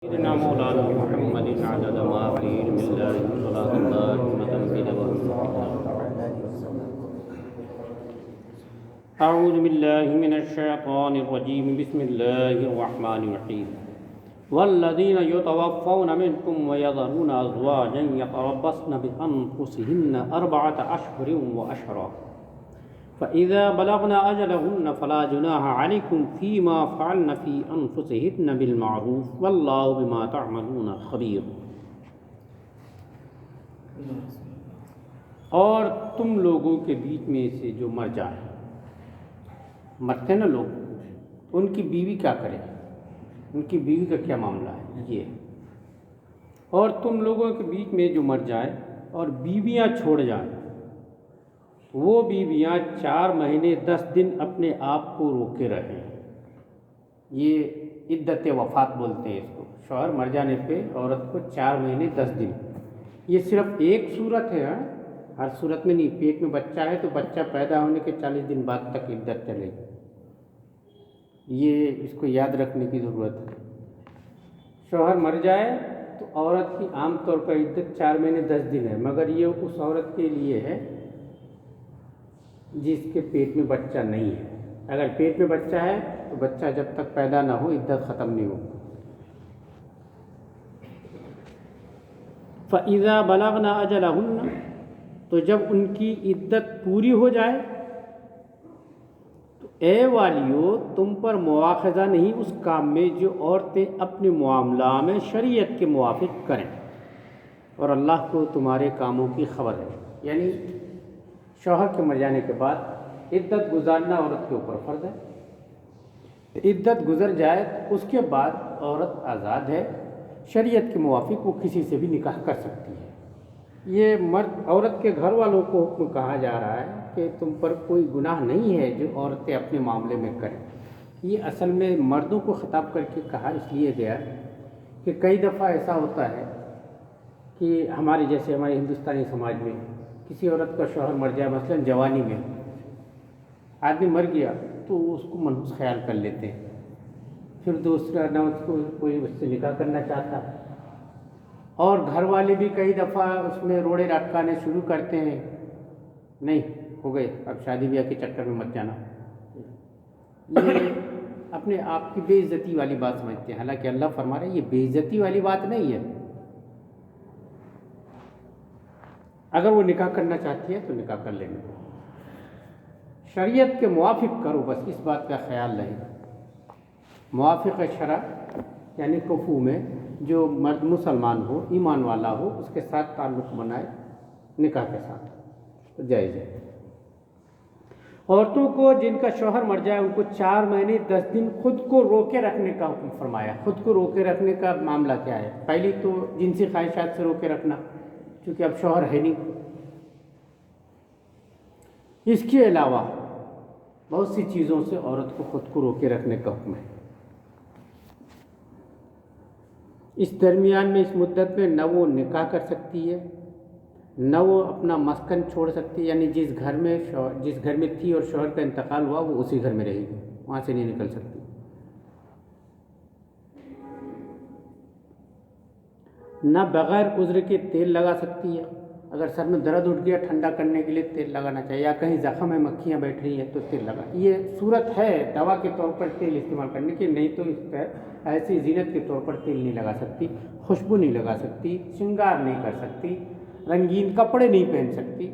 سيدنا مولانا محمد عدد ما في علم الله صلاة دائمة بدوام أعوذ بالله من الشيطان الرجيم بسم الله الرحمن الرحيم والذين يتوفون منكم ويذرون أزواجا يتربصن بأنفسهن 4 أشهر وأشهرا فإذا بلغن أجلهن فلا جناح عليكم فيما فعلن في أنفسهن بالمعروف والله بما تعملون خبير۔ اور تم لوگوں کے بیچ میں سے جو مر جائیں، مرتے نا لوگ، ان کی بیوی کیا کرے، ان کی بیوی کا کیا معاملہ ہے یہ۔ اور تم لوگوں کے بیچ میں جو مر جائے اور بیویاں چھوڑ جائیں، وہ بیویاں 4 مہینے 10 دن اپنے آپ کو روکے رہیں۔ یہ عدت وفات بولتے ہیں اس کو، شوہر مر جانے پہ عورت کو 4 مہینے 10 دن۔ یہ صرف ایک صورت ہے، ہر صورت میں نہیں۔ پیٹ میں بچہ ہے تو بچہ پیدا ہونے کے 40 دن بعد تک عدت چلے گی، یہ اس کو یاد رکھنے کی ضرورت ہے۔ شوہر مر جائے تو عورت کی عام طور پر عدت 4 مہینے 10 دن ہے، مگر یہ اس عورت کے لیے ہے جس کے پیٹ میں بچہ نہیں ہے۔ اگر پیٹ میں بچہ ہے تو بچہ جب تک پیدا نہ ہو عدت ختم نہیں ہو۔ فَإِذَا بَلَغْنَ أَجَلَهُنَّ، تو جب ان کی عدت پوری ہو جائے تو اے والیو تم پر مواخذہ نہیں اس کام میں جو عورتیں اپنے معاملہ میں شریعت کے موافق کریں، اور اللہ کو تمہارے کاموں کی خبر ہے۔ یعنی شوہر کے مر جانے کے بعد عدت گزارنا عورت کے اوپر فرض ہے۔ عدت گزر جائے اس کے بعد عورت آزاد ہے، شریعت کے موافق وہ کسی سے بھی نکاح کر سکتی ہے۔ یہ عورت کے گھر والوں کو حکم کہا جا رہا ہے کہ تم پر کوئی گناہ نہیں ہے جو عورتیں اپنے معاملے میں کریں۔ یہ اصل میں مردوں کو خطاب کر کے کہا اس لیے گیا کہ کئی دفعہ ایسا ہوتا ہے کہ ہمارے ہندوستانی سماج میں کسی عورت کا شوہر مر جائے، مثلا جوانی میں آدمی مر گیا تو اس کو منحوس خیال کر لیتے ہیں، پھر دوسرا نہ اس کو کوئی اس سے نکاح کرنا چاہتا، اور گھر والے بھی کئی دفعہ اس میں روڑے لٹکانے شروع کرتے ہیں، نہیں ہو گئے اب شادی بیاہ کے چکر میں مت جانا۔ یہ اپنے آپ کی بے عزتی والی بات سمجھتے ہیں، حالانکہ اللہ فرما رہے ہیں یہ بے عزتی والی بات نہیں ہے۔ اگر وہ نکاح کرنا چاہتی ہے تو نکاح کر لینے، شریعت کے موافق کرو، بس اس بات کا خیال رہے۔ موافق شرع یعنی کفو میں جو مرد مسلمان ہو، ایمان والا ہو، اس کے ساتھ تعلق بنائے نکاح کے ساتھ تو جائز ہے۔ عورتوں کو جن کا شوہر مر جائے ان کو 4 مہینے 10 دن خود کو روکے رکھنے کا حکم فرمایا۔ خود کو روکے رکھنے کا معاملہ کیا ہے؟ پہلی تو جنسی خواہشات سے روکے رکھنا، کیونکہ اب شوہر ہے نہیں۔ اس کے علاوہ بہت سی چیزوں سے عورت کو خود کو روکے رکھنے کا حکم ہے۔ اس درمیان میں اس مدت میں نہ وہ نکاح کر سکتی ہے، نہ وہ اپنا مسکن چھوڑ سکتی ہے، یعنی جس گھر میں تھی اور شوہر کا انتقال ہوا وہ اسی گھر میں رہے گی، وہاں سے نہیں نکل سکتی۔ نہ بغیر عذر کے تیل لگا سکتی ہے، اگر سر میں درد اٹھ گیا ٹھنڈا کرنے کے لیے تیل لگانا چاہیے، یا کہیں زخم ہے مکھیاں بیٹھ رہی ہیں تو تیل لگا۔ یہ صورت ہے دوا کے طور پر تیل استعمال کرنے کی، نہیں تو اس پر ایسی زینت کے طور پر تیل نہیں لگا سکتی، خوشبو نہیں لگا سکتی، شنگار نہیں کر سکتی، رنگین کپڑے نہیں پہن سکتی۔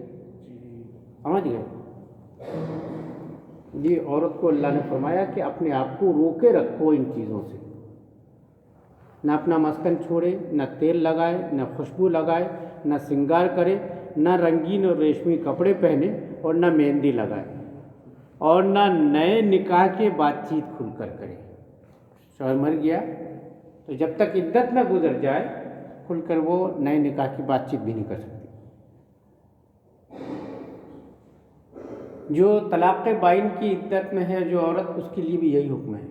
سمجھ گئے؟ یہ عورت کو اللہ نے فرمایا کہ اپنے آپ کو روکے رکھو ان چیزوں سے، نہ اپنا مسکن چھوڑے، نہ تیل لگائے، نہ خوشبو لگائے، نہ سنگار کرے، نہ رنگین اور ریشمی کپڑے پہنے، اور نہ مہندی لگائے، اور نہ نئے نکاح کے بات چیت کھل کر کرے۔ شوہر مر گیا تو جب تک عدت نہ گزر جائے کھل کر وہ نئے نکاح کی بات چیت بھی نہیں کر سکتی۔ جو طلاق بائن کی عدت میں ہے جو عورت، اس کے لیے بھی یہی حکم ہے،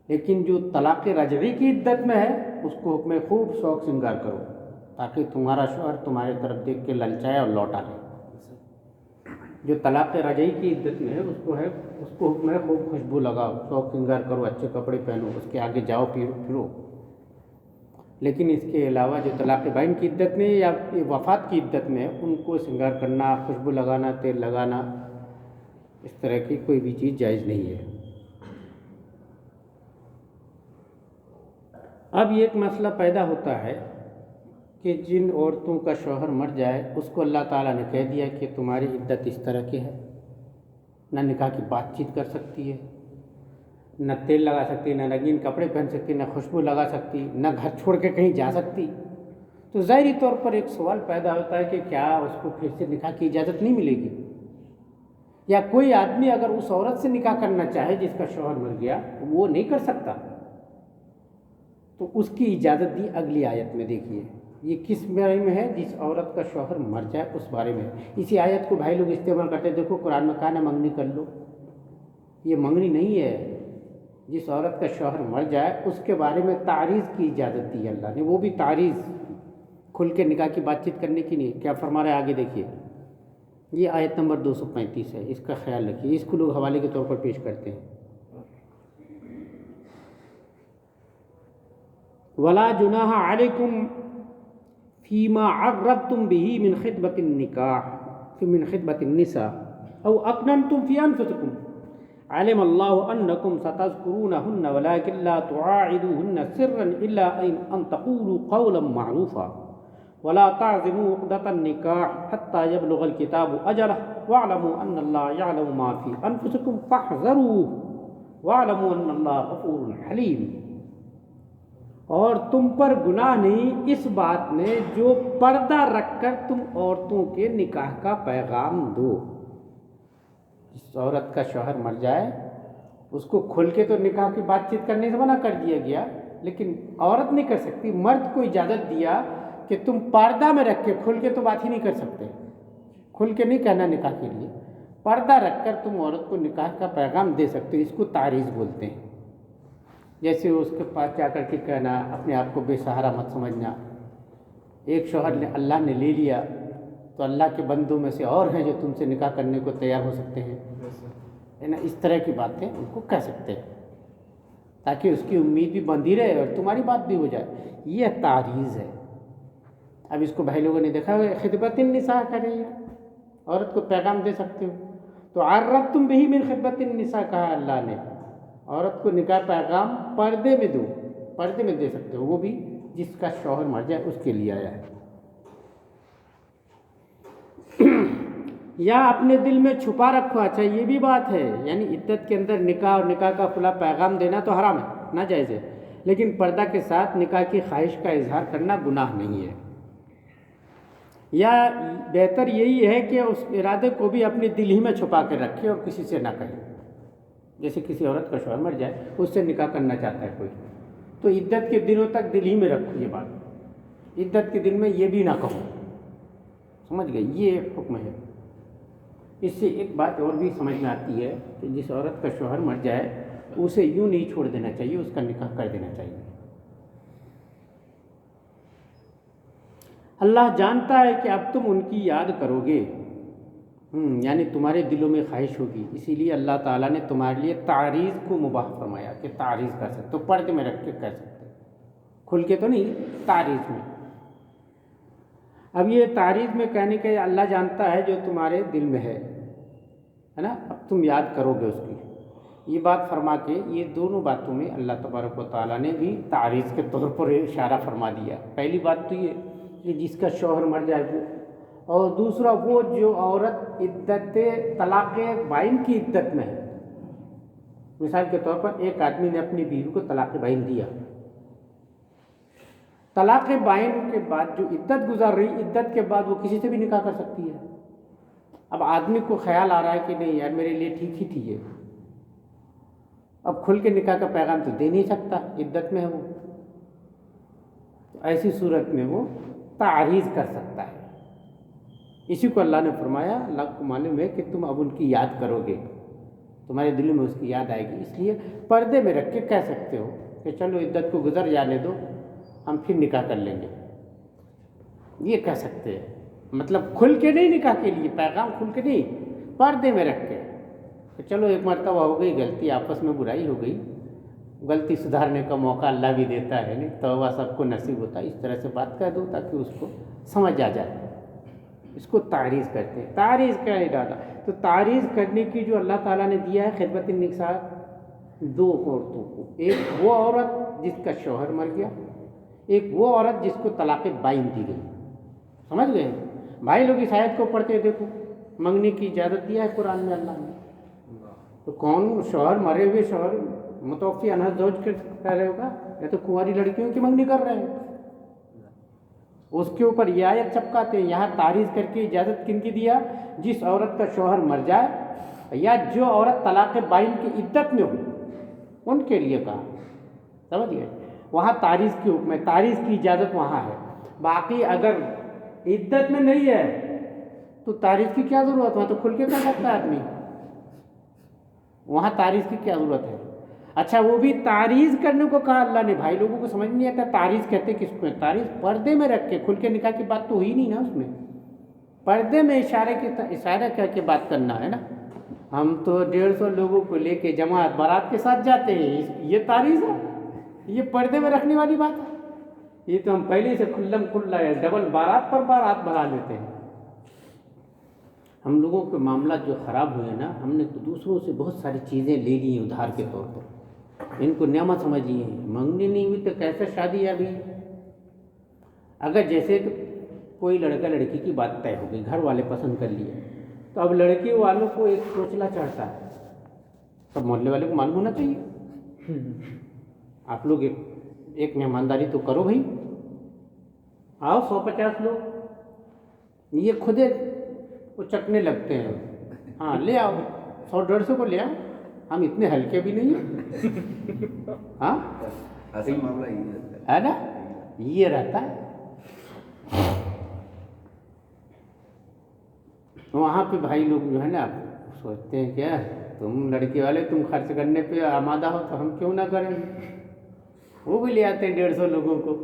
لیکن جو طلاق رجعی کی عدت میں ہے اس کو حکم ہے خوب شوق سنگار کرو تاکہ تمہارا شوہر تمہاری طرف دیکھ کے للچائے اور لوٹا لے۔ جو طلاق رجعی کی عدت میں ہے اس کو حکم ہے خوب خوشبو لگاؤ، شوق سنگار کرو، اچھے کپڑے پہنو، اس کے آگے جاؤ پھرو. لیکن اس کے علاوہ جو طلاق بائن کی عدت میں یا وفات کی عدت میں ان کو سنگار کرنا، خوشبو لگانا، تیل لگانا، اس طرح کی کوئی بھی چیز جائز نہیں ہے. اب یہ ایک مسئلہ پیدا ہوتا ہے کہ جن عورتوں کا شوہر مر جائے اس کو اللہ تعالیٰ نے کہہ دیا کہ تمہاری عدت اس طرح کی ہے، نہ نکاح کی بات چیت کر سکتی ہے، نہ تیل لگا سکتی، نہ رنگین کپڑے پہن سکتی، نہ خوشبو لگا سکتی، نہ گھر چھوڑ کے کہیں جا سکتی. تو ظاہری طور پر ایک سوال پیدا ہوتا ہے کہ کیا اس کو پھر سے نکاح کی اجازت نہیں ملے گی؟ یا کوئی آدمی اگر اس عورت سے نکاح کرنا چاہے جس کا شوہر مر گیا وہ نہیں کر سکتا؟ تو اس کی اجازت دی اگلی آیت میں. دیکھیے یہ کس بارے میں ہے؟ جس عورت کا شوہر مر جائے اس بارے میں. اسی آیت کو بھائی لوگ استعمال کرتے ہیں. دیکھو قرآن میں کہا نا منگنی کر لو، یہ منگنی نہیں ہے. جس عورت کا شوہر مر جائے اس کے بارے میں تعریض کی اجازت دی اللہ نے، وہ بھی تعریض، کھل کے نکاح کی بات چیت کرنے کی نہیں. کیا فرما رہا ہے آگے دیکھیے، یہ آیت نمبر 235 ہے، اس کا خیال رکھیے. اس کو لوگ حوالے کے طور پر پیش کرتے ہیں. وَلَا جُنَاحَ عَلَيْكُمْ فِيمَا عَرَّضْتُمْ بِهِ مِنْ خِطْبَةِ النِّكَاحِ مِنْ خِطْبَةِ النِّسَاءِ أَوْ أَكْنَنْتُمْ فِي أَنفُسِكُمْ عَلِمَ اللَّهُ أَنَّكُمْ سَتَذْكُرُونَهُنَّ وَلَكِنْ لَا تُوَاعِدُوهُنَّ سِرًّا إِلَّا أَن تَقُولُوا قَوْلًا مَّعْرُوفًا وَلَا تَعْزِمُوا عُقْدَةَ النِّكَاحِ حَتَّى يَبْلُغَ الْكِتَابُ أَجَلَهُ وَاعْلَمُوا أَنَّ اللَّهَ يَعْلَمُ مَا فِي أَنفُسِكُمْ فَاحْذَرُوهُ وَاعْلَمُوا أَنَّ اللَّهَ غَفُورٌ حَلِيمٌ. اور تم پر گناہ نہیں اس بات میں جو پردہ رکھ کر تم عورتوں کے نکاح کا پیغام دو. جس عورت کا شوہر مر جائے اس کو کھل کے تو نکاح کی بات چیت کرنے سے منع کر دیا گیا، لیکن عورت نہیں کر سکتی. مرد کو اجازت دیا کہ تم پردہ میں رکھ کے، کھل کے تو بات ہی نہیں کر سکتے، کھل کے نہیں کہنا نکاح کے لیے، پردہ رکھ کر تم عورت کو نکاح کا پیغام دے سکتے. اس کو تعریض بولتے ہیں. جیسے اس کے پاس جا کر کے کہنا، اپنے آپ کو بے سہارا مت سمجھنا. ایک شوہر نے اللہ نے لے لیا تو اللہ کے بندوں میں سے اور ہیں جو تم سے نکاح کرنے کو تیار ہو سکتے ہیں، ہے نا. اس طرح کی باتیں ان کو کہہ سکتے ہیں تاکہ اس کی امید بھی بندھی رہے اور تمہاری بات بھی ہو جائے. یہ تعریض ہے. اب اس کو بھائی لوگوں نے دیکھا ہوگا، خطبۃ النساء کر رہی ہے، عورت کو پیغام دے سکتے ہو. تو عرضتم بہ من خطبۃ النساء کہا اللہ نے، عورت کو نکاح پیغام پردے میں دو، پردے میں دے سکتے ہو، وہ بھی جس کا شوہر مر جائے اس کے لیے آیا ہے. یا اپنے دل میں چھپا رکھو. اچھا یہ بھی بات ہے، یعنی عدت کے اندر نکاح اور نکاح کا کھلا پیغام دینا تو حرام ہے، ناجائز ہے، لیکن پردہ کے ساتھ نکاح کی خواہش کا اظہار کرنا گناہ نہیں ہے. یا بہتر یہی ہے کہ اس ارادے کو بھی اپنے دل ہی میں چھپا کے رکھے اور کسی سے نہ کہے. جیسے کسی عورت کا شوہر مر جائے، اس سے نکاح کرنا چاہتا ہے کوئی، تو عدت کے دنوں تک دل ہی میں رکھو یہ بات. عدت کے دن میں یہ بھی نہ کہو. سمجھ گئے؟ یہ حکم ہے. اس سے ایک بات اور بھی سمجھ میں آتی ہے کہ جس عورت کا شوہر مر جائے اسے یوں نہیں چھوڑ دینا چاہیے، اس کا نکاح کر دینا چاہیے. اللہ جانتا ہے کہ اب تم ان کی یاد کرو گے، یعنی تمہارے دلوں میں خواہش ہوگی، اسی لیے اللہ تعالیٰ نے تمہارے لیے تعریض کو مباح فرمایا کہ تعریض کر سکتے تو پردے میں رکھ کے کر سکتے، کھل کے تو نہیں، تعریض میں. اب یہ تعریض میں کہنے کے اللہ جانتا ہے جو تمہارے دل میں ہے نا، اب تم یاد کرو گے اس کی. یہ بات فرما کے یہ دونوں باتوں میں اللہ تبارک و تعالیٰ نے بھی تعریض کے طور پر اشارہ فرما دیا. پہلی بات تو یہ کہ جس کا شوہر مر جائے وہ، اور دوسرا وہ جو عورت عدت طلاق بائن کی عدت میں ہے. مثال کے طور پر ایک آدمی نے اپنی بیوی کو طلاق بائن دیا، طلاق بائن کے بعد جو عدت گزار رہی، عدت کے بعد وہ کسی سے بھی نکاح کر سکتی ہے. اب آدمی کو خیال آ رہا ہے کہ نہیں یار میرے لیے ٹھیک ہی تھی یہ، اب کھل کے نکاح کا پیغام تو دے نہیں سکتا، عدت میں ہے وہ، تو ایسی صورت میں وہ تعریض کر سکتا ہے. اسی کو اللہ نے فرمایا، اللہ کو معلوم ہے کہ تم اب ان کی یاد کرو گے، تمہارے دلوں میں اس کی یاد آئے گی، اس لیے پردے میں رکھ کے کہہ سکتے ہو کہ چلو عدت کو گزر جانے دو، ہم پھر نکاح کر لیں گے. یہ کہہ سکتے ہیں، مطلب کھل کے نہیں، نکاح کے لیے پیغام کھل کے نہیں، پردے میں رکھ کے. کہ چلو ایک مرتبہ ہو گئی غلطی، آپس میں برائی ہو گئی، غلطی سدھارنے کا موقع اللہ بھی دیتا ہے، نہیں توبہ سب کو نصیب ہوتا ہے. اس طرح سے بات کہہ دو تاکہ اس کو سمجھ آ جائے. اس کو تعریض کہتے ہیں. تعریض کا ارادہ تو تعریض کرنے کی جو اللہ تعالیٰ نے دیا ہے خدمت النساء 2 عورتوں کو. ایک وہ عورت جس کا شوہر مر گیا، ایک وہ عورت جس کو طلاق بائن دی گئی. سمجھ گئے بھائی لوگ؟ اس آیت کو پڑھتے دیکھو، منگنے کی اجازت دیا ہے قرآن میں اللہ نے. تو کون شوہر مرے ہوئے شوہر متوفی عنہ زوج کر رہے ہوگا، یا تو کنواری لڑکیوں کی منگنی کر رہے ہیں. اس کے اوپر یہ آیت چپکاتے ہیں. یہاں تعریض کر کے اجازت کن کی دیا؟ جس عورت کا شوہر مر جائے یا جو عورت طلاق بائن کی عدت میں ہو، ان کے لیے کہا. سمجھ گئے؟ وہاں تعریض کی حکم ہے، تعریض کی اجازت وہاں ہے. باقی اگر عدت میں نہیں ہے تو تعریض کی کیا ضرورت؟ وہاں تو کھل کے کر سکتا ہے آدمی. وہاں تعریض کی کیا ضرورت ہے؟ اچھا وہ بھی تعریض کرنے کو کہا اللہ نے. بھائی لوگوں کو سمجھ نہیں آتا تعریض کہتے کس کو؟ تعریض پردے میں رکھ کے. کھل کے نکاح کی بات تو ہوئی نہیں نا اس میں. پردے میں اشارہ کر کے بات کرنا ہے نا. ہم تو 150 لوگوں کو لے کے جماعت بارات کے ساتھ جاتے ہیں، یہ تعریض ہے؟ یہ پردے میں رکھنے والی بات ہے؟ یہ تو ہم پہلے سے کھلم کھلا ہے، ڈبل بارات پر بارات بنا لیتے ہیں. ہم لوگوں کے معاملات جو خراب ہوئے نا، ہم نے دوسروں سے بہت ساری چیزیں لے لی ہیں ادھار کے طور پر، ان کو نعمت سمجھ لیے ہیں. منگنی نہیں ہوئی تو کیسے شادی ہے ابھی؟ اگر جیسے کہ کوئی لڑکا لڑکی کی بات طے ہو گئی، گھر والے پسند کر لیے، تو اب لڑکی والوں کو ایک سوچنا چاہتا ہے. سب محلے والے کو معلوم ہونا چاہیے. آپ لوگ ایک مہمانداری تو کرو بھائی، آؤ 150 لوگ. یہ خود وہ چکنے لگتے ہیں. ہاں لے آؤ 100-150 کو لے آؤ، ہم اتنے ہلکے بھی نہیں ہیں. ہاں معاملہ ہے نا، یہ رہتا ہے. وہاں پہ بھائی لوگ جو ہے نا سوچتے ہیں کیا تم لڑکی والے تم خرچ کرنے پہ آمادہ ہو تو ہم کیوں نہ کریں. وہ بھی لے آتے ہیں 150 لوگوں کو.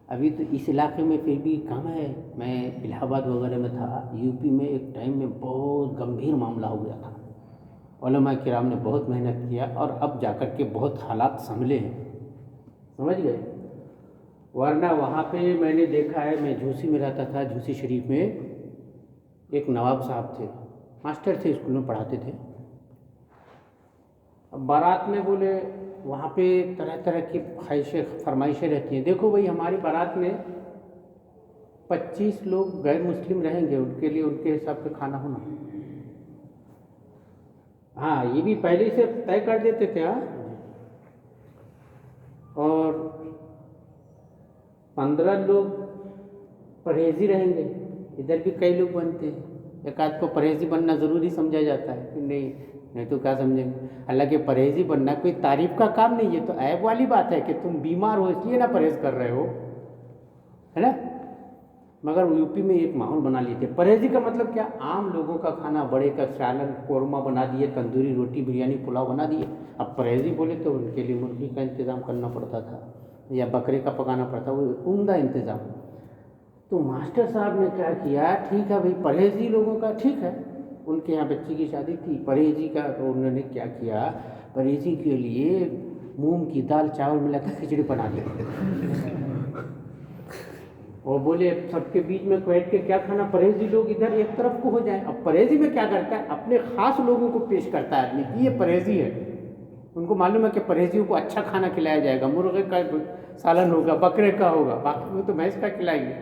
ابھی تو اس علاقے میں پھر بھی کم ہے. میں الہ آباد وغیرہ میں تھا، یو پی میں ایک ٹائم میں بہت گمبھیر معاملہ ہو گیا تھا. علماء کرام نے بہت محنت کیا اور اب جا کر کے بہت حالات سنبھلے ہیں. سمجھ گئے؟ ورنہ وہاں پہ میں نے دیکھا ہے، میں جھوسی میں رہتا تھا، جھوسی شریف میں ایک نواب صاحب تھے، ماسٹر تھے، اسکول میں پڑھاتے تھے. اب بارات میں بولے وہاں پہ طرح طرح کی فرمائشیں رہتی ہیں. دیکھو بھائی ہماری بارات میں 25 لوگ غیر مسلم رہیں گے، ان کے لیے ان کے حساب سے کھانا ہونا. ہاں یہ بھی پہلے سے طے کر دیتے تھے. ہاں اور 15 لوگ پرہیزی رہیں گے. ادھر بھی کئی لوگ بنتے ہیں. ایک آدھ کو پرہیزی بننا ضروری سمجھا جاتا ہے کہ نہیں تو کیا سمجھیں گے. حالانکہ پرہیزی بننا کوئی تعریف کا کام نہیں، یہ تو عیب والی بات ہے کہ تم بیمار ہو اس لیے نہ پرہیز کر رہے ہو، ہے نا. مگر یو پی میں ایک ماحول بنا لیے تھے. پرہیزی کا مطلب کیا؟ عام لوگوں کا کھانا، بڑے کا سالن قورمہ بنا دیے، تندوری روٹی بریانی پلاؤ بنا دیے. اب پرہیزی بولے تو ان کے لیے مرغی کا انتظام کرنا پڑتا تھا یا بکرے کا پکانا پڑتا، وہ عمدہ انتظام. تو ماسٹر صاحب نے کیا کیا، ٹھیک ہے بھائی پرہیزی لوگوں کا ٹھیک ہے، ان کے یہاں بچی کی شادی تھی، پرہیزی کا تو انہوں نے کیا کیا، پرہیزی کے لیے مونگ کی دال چاول ملا کے کھچڑی بنا دی. اور بولے سب کے بیچ میں بیٹھ کے کیا کھانا، پرہیزی لوگ ادھر ایک طرف کو ہو جائیں. اب پرہیزی میں کیا کرتا ہے، اپنے خاص لوگوں کو پیش کرتا ہے آدمی کہ یہ پرہیزی ہے. ان کو معلوم ہے کہ پرہیزیوں کو اچھا کھانا کھلایا جائے گا، مرغے کا سالن ہوگا، بکرے کا ہوگا، باقی وہ تو بھینس کا کھلائیں گے.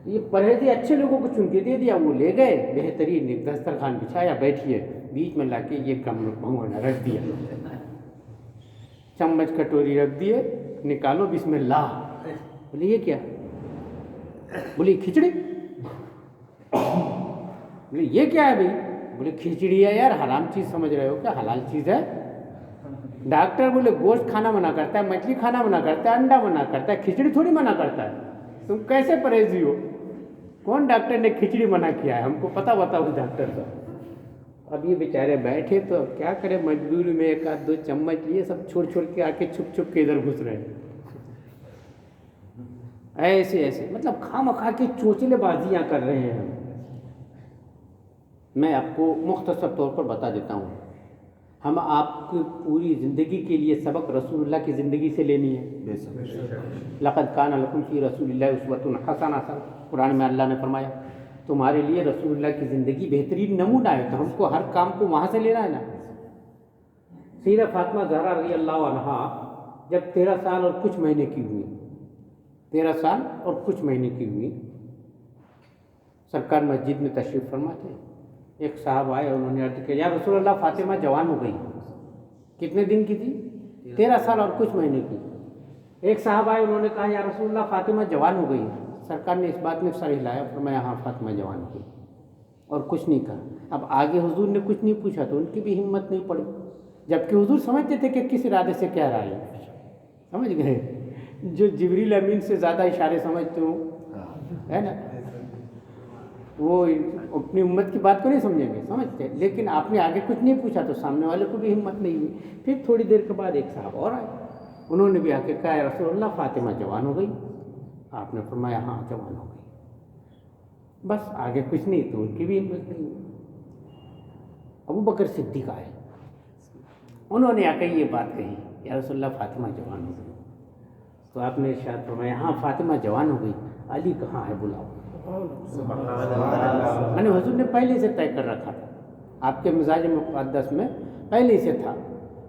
یہ پرہیزی اچھے لوگوں کو چن کے دے دیا. وہ لے گئے بہترین ایک دسترخوان بچھایا، بیٹھیے، بیچ میں لا کے یہ کم بھگونا رکھ دیا، چمچ کٹوری رکھ دیے، نکالو بسم اللہ. بولے یہ کیا؟ بولے کھچڑی. بولے یہ کیا ہے بھائی؟ بولے کھچڑی ہے یار، حرام چیز سمجھ رہے ہو کیا، حلال چیز ہے. ڈاکٹر بولے گوشت کھانا منع کرتا ہے، مچھلی کھانا منع کرتا ہے، انڈا منع کرتا ہے، کھچڑی تھوڑی منع کرتا ہے. تم کیسے پرہیزی ہو؟ کون ڈاکٹر نے کھچڑی منع کیا ہے؟ ہم کو پتہ بتاؤ اس ڈاکٹر کا. اب یہ بیچارے بیٹھے تو اب کیا کرے، مجبوری میں ایک آدھ 2 چمچ لیے، سب چھوڑ چھوڑ کے آ کے چھپ چھپ کے ادھر گھس رہے ہیں. ایسے مطلب خواہ مخواہ کی چوچلے بازیاں کر رہے ہیں ہم. میں آپ کو مختصر طور پر بتا دیتا ہوں. ہم آپ کی پوری زندگی کے لیے سبق رسول اللہ کی زندگی سے لینی ہے. لقد کان لکم فی رسول اللہ اسوۃ حسنہ، قرآن میں اللہ نے فرمایا تمہارے لیے رسول اللہ کی زندگی بہترین نمونہ ہے، تو ہم کو ہر کام کو وہاں سے لینا ہے نا. سیدہ فاطمہ زہرا رضی اللہ عنہا جب 13 سال اور کچھ مہینے کی ہوئی، 13 سال اور کچھ مہینے کی ہوئی، سرکار مسجد میں تشریف فرما تھے. ایک صاحب آئے، انہوں نے عرض کیا یا رسول اللہ فاطمہ جوان ہو گئی. کتنے دن کی تھی؟ 13 سال اور کچھ مہینے کی. ایک صاحب آئے، انہوں نے کہا یا رسول اللہ فاطمہ جوان ہو گئی. سرکار نے اس بات میں سر ہلایا، فرمایا ہاں فاطمہ جوان ہو گئی، اور کچھ نہیں کہا. اب آگے حضور نے کچھ نہیں پوچھا تو ان کی بھی ہمت نہیں پڑی، جبکہ حضور سمجھتے تھے کہ کس ارادے سے کہہ رہا ہے. سمجھ گئے؟ جو جبریل امین سے زیادہ اشارے سمجھتے ہوں، ہے نا، وہ اپنی امت کی بات کو نہیں سمجھیں گے، سمجھتے. لیکن آپ نے آگے کچھ نہیں پوچھا تو سامنے والے کو بھی ہمت نہیں ہوئی. پھر تھوڑی دیر کے بعد ایک صاحب اور آئے، انہوں نے بھی آ کے کہا یا رسول اللہ فاطمہ جوان ہو گئی. آپ نے فرمایا ہاں جوان ہو گئی. بس آگے کچھ نہیں تو ان کی بھی ہمت نہیں ہوئی. ابو بکر صدیق آئے، انہوں نے آ کے یہ بات کہی یا رسول اللہ فاطمہ جوان ہو گئی. تو آپ نے ارشاد فرمایا ہاں فاطمہ جوان ہو گئی، علی کہاں ہے بلاؤ. میں نے حضور نے پہلے سے طے کر رکھا تھا، آپ کے مزاج مقدس میں پہلے سے تھا.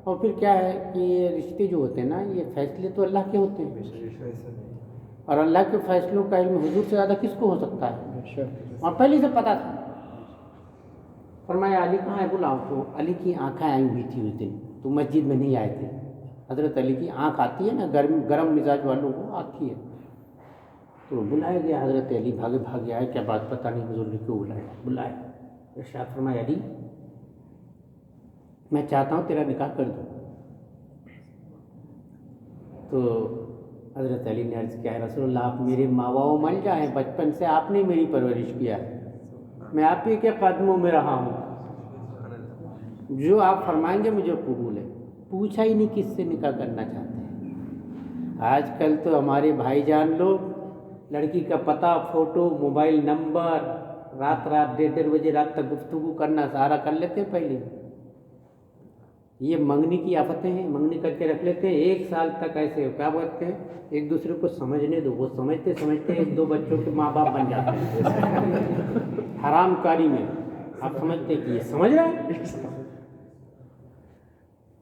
اور پھر کیا ہے کہ یہ رشتے جو ہوتے ہیں نا، یہ فیصلے تو اللہ کے ہوتے ہیں، اور اللہ کے فیصلوں کا علم حضور سے زیادہ کس کو ہو سکتا ہے، اور پہلے سے پتہ تھا. فرمایا علی کہاں ہے بلاؤ. تو علی کی آنکھیں آئی ہوئی تھی اس دن، تو مسجد میں نہیں آئے تھے. حضرت علی کی آنکھ آتی ہے نا، گرم مزاج والوں کو آتی ہے. تو بلایا گیا، حضرت علی بھاگے بھاگے آئے، کیا بات پتہ نہیں حضور نے کیوں بلایا. ارشاد فرمایا علی میں چاہتا ہوں تیرا نکاح کر دوں. تو حضرت علی نے عرض کیا ہے رسول اللہ آپ میرے ماں باپ مل جائیں، بچپن سے آپ نے میری پرورش کیا ہے، میں آپ ہی کے قدموں میں رہا ہوں، جو آپ فرمائیں گے مجھے قبول ہے. پوچھا ہی نہیں کس سے نکاح کرنا چاہتے ہیں. آج کل تو ہمارے بھائی جان لوگ لڑکی کا پتہ، فوٹو، موبائل نمبر، رات 1:30 بجے رات تک گفتگو کرنا سارا کر لیتے ہیں. پہلے یہ منگنی کی آفتیں ہیں، منگنی کر کے رکھ لیتے ہیں. 1 سال تک ایسے کیا بولتے ہیں، ایک دوسرے کو سمجھنے دو. وہ سمجھتے سمجھتے 1-2 بچوں کے ماں باپ بن جاتے ہیں حرام کاری میں. آپ سمجھتے کہ یہ سمجھ رہا ہے.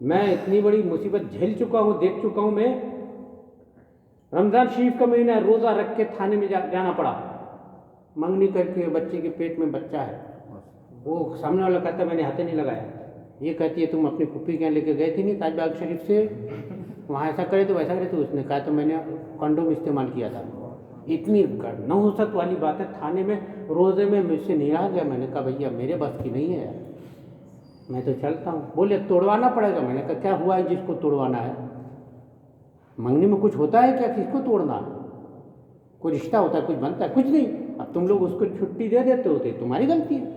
میں اتنی بڑی مصیبت جھیل چکا ہوں، دیکھ چکا ہوں. میں رمضان شریف کا مہینہ ہے، روزہ رکھ کے تھانے میں جانا پڑا، منگنی کر کے بچے کے پیٹ میں بچہ ہے. وہ سامنے والا کہتا ہے میں نے ہاتھ نہیں لگایا. یہ کہتی ہے تم اپنی پھوپھی کے یہاں لے کے گئے تھی نہیں تاج باغ شریف سے، وہاں ایسا کرے تو ویسا کرے. تو اس نے کہا تو میں نے کنڈوم استعمال کیا تھا. اتنی نحوست والی بات ہے. تھانے میں روزے میں مجھ سے نہیں رہا گیا. میں نے کہا بھیا میرے بس کی نہیں ہے یار، میں تو چلتا ہوں. بولے توڑوانا پڑے گا. میں نے کہا کیا ہوا ہے جس کو توڑوانا ہے؟ منگنی میں کچھ ہوتا ہے کیا؟ کس کو توڑنا؟ کوئی رشتہ ہوتا ہے، کچھ بنتا ہے؟ کچھ نہیں. اب تم لوگ اس کو چھٹی دے دیتے ہوتے، تمہاری غلطی ہے.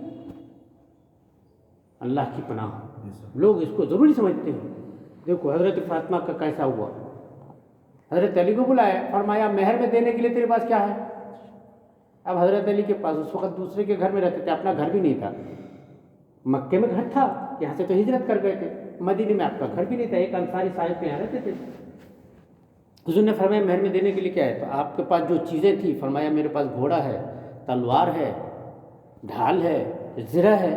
اللہ کی پناہ، لوگ اس کو ضروری سمجھتے ہیں. دیکھو حضرت فاطمہ کا کیسا ہوا. حضرت علی کو بلایا، فرمایا مہر میں دینے کے لیے تیرے پاس کیا ہے؟ اب حضرت علی کے پاس اس وقت دوسرے کے گھر میں رہتے تھے، اپنا گھر بھی نہیں تھا. مکے میں گھر تھا، یہاں سے تو ہجرت کر گئے تھے. مدینے میں آپ کا گھر بھی نہیں تھا، ایک انصاری صاحب کے یہاں رہتے تھے. حضور نے فرمایا مہر میں دینے کے لیے کیا ہے؟ تو آپ کے پاس جو چیزیں تھیں، فرمایا میرے پاس گھوڑا ہے، تلوار ہے، ڈھال ہے، زرہ ہے.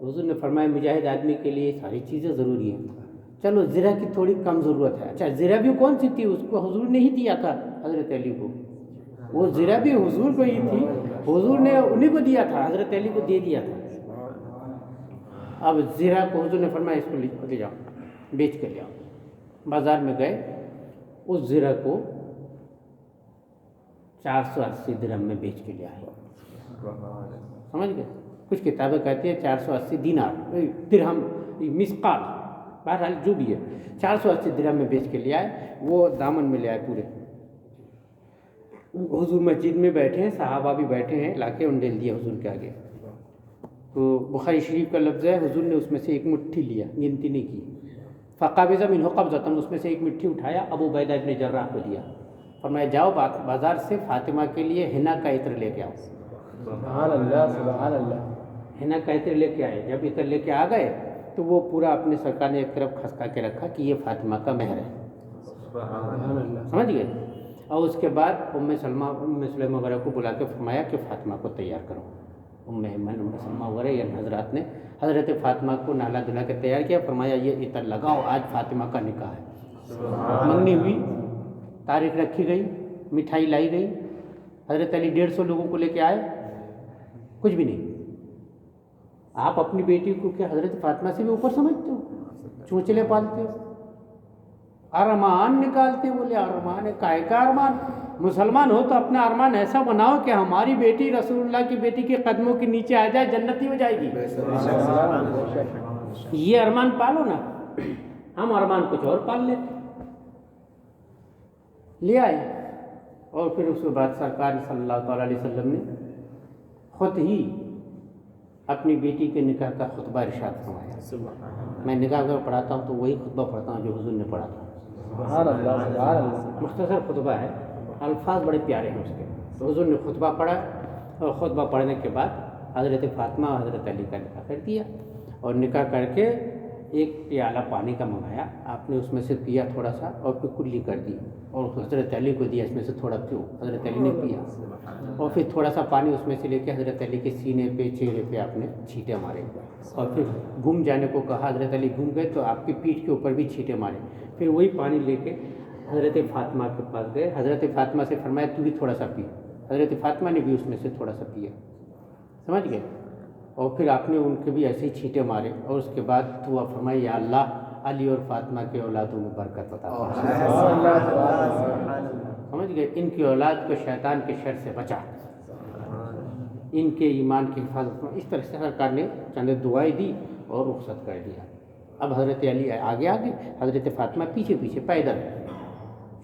حضور نے فرمایا مجاہد آدمی کے لیے ساری چیزیں ضروری ہیں. چلو زرہ کی تھوڑی کم ضرورت ہے. اچھا زرہ بھی کون سی تھی؟ اس کو حضور نے ہی دیا تھا حضرت علی کو. وہ زرہ بھی حضور کو ہی تھی، حضور نے انہیں کو دیا تھا، حضرت علی کو دے دیا تھا. اب زرہ کو حضور نے فرمایا اس کو لے جاؤ، بیچ کر لے آؤ. بازار میں گئے، اس زرہ کو 480 درہم میں بیچ کے لے آئے. سمجھ گئے؟ کچھ کتابیں کہتی ہیں 480 دینار، درہم، مسقال، بہرحال جو بھی ہے 480 درہم میں بیچ کے لے آئے. وہ دامن میں لے آئے پورے. حضور مسجد میں بیٹھے ہیں، صحابہ بھی بیٹھے ہیں، لا کے انڈیل دیا حضور کے آگے. تو بخاری شریف کا لفظ ہے حضور نے اس میں سے ایک مٹھی لیا، گنتی نہیں کی. فقابض منہ قبضۃ، اس میں سے ایک مٹھی اٹھایا، ابو عبیدہ ابن جراح کو دیا. فرمایا جاؤ بازار سے فاطمہ کے لیے حنا کا عطر لے کے آؤ. سبحان اللہ سبحان اللہ. حنا کہتے لے کے آئے. جب ادھر لے کے آ گئے تو وہ پورا اپنے سرکار نے ایک طرف کھسکا کے رکھا کہ یہ فاطمہ کا مہر ہے. سمجھ گئے. اور اس کے بعد ام سلمہ وغیرہ کو بلا کے فرمایا کہ فاطمہ کو تیار کرو. ام سلمہ وغیرہ یا حضرات نے حضرت فاطمہ کو نالا دھلا کے تیار کیا. فرمایا یہ عطر لگاؤ، آج فاطمہ کا نکاح ہے. منگنی ہوئی، تاریخ رکھی گئی، مٹھائی لائی گئی. حضرت علی 150 لوگوں کو لے کے آئے. کچھ بھی نہیں. آپ اپنی بیٹی کو کیا حضرت فاطمہ سے بھی اوپر سمجھتے ہو؟ چونچلے پالتے ہو، ارمان نکالتے. بولے ارمان ہے، کائے کا ارمان؟ مسلمان ہو تو اپنا ارمان ایسا بناؤ کہ ہماری بیٹی رسول اللہ کی بیٹی کے قدموں کے نیچے آ جائے، جنتی ہو جائے گی. یہ ارمان پالو نا. ہم ارمان کچھ اور پال لیتے. لے آئے. اور پھر اس کے بعد سرکار صلی اللہ تعالیٰ علیہ وسلم نے خود ہی اپنی بیٹی کے نکاح کا خطبہ ارشاد فرمایا. میں نکاح کا پڑھاتا ہوں تو وہی خطبہ پڑھتا ہوں جو حضور نے پڑھا تھا. مختصر خطبہ ہے، الفاظ بڑے پیارے ہیں اس کے. تو حضور نے خطبہ پڑھا اور خطبہ پڑھنے کے بعد حضرت فاطمہ اور حضرت علی کا نکاح کر دیا. اور نکاح کر کے ایک پیالہ پانی کا منگایا. آپ نے اس میں سے پیا تھوڑا سا اور پھر کلی کر دی اور حضرت علی کو دیا. اس میں سے تھوڑا پیو. حضرت علی نے پیا اور پھر تھوڑا سا پانی اس میں سے لے کے حضرت علی کے سینے پہ چہرے پہ آپ نے چھینٹے مارے. اور پھر گھوم جانے کو کہا. حضرت علی گھوم گئے تو آپ کی پیٹھ کے اوپر بھی چھینٹے مارے. پھر وہی پانی لے کے حضرت فاطمہ کے پاس گئے. حضرت فاطمہ سے فرمایا تو بھی تھوڑا سا پی. حضرت فاطمہ نے بھی اس میں سے تھوڑا سا پیا. سمجھ گئے. اور پھر آپ نے ان کے بھی ایسے ہی چھینٹے مارے. اور اس کے بعد دعا فرمائی یا اللہ علی اور فاطمہ کے اولادوں میں برکت عطا فرما. سمجھ گئے. ان کی اولاد کو شیطان کے شر سے بچا، ان کے ایمان کی حفاظت. اس طرح سے سرکار نے چند دعائیں دی اور رخصت کر دیا. اب حضرت علی آگے آگے، حضرت فاطمہ پیچھے پیچھے پیدل.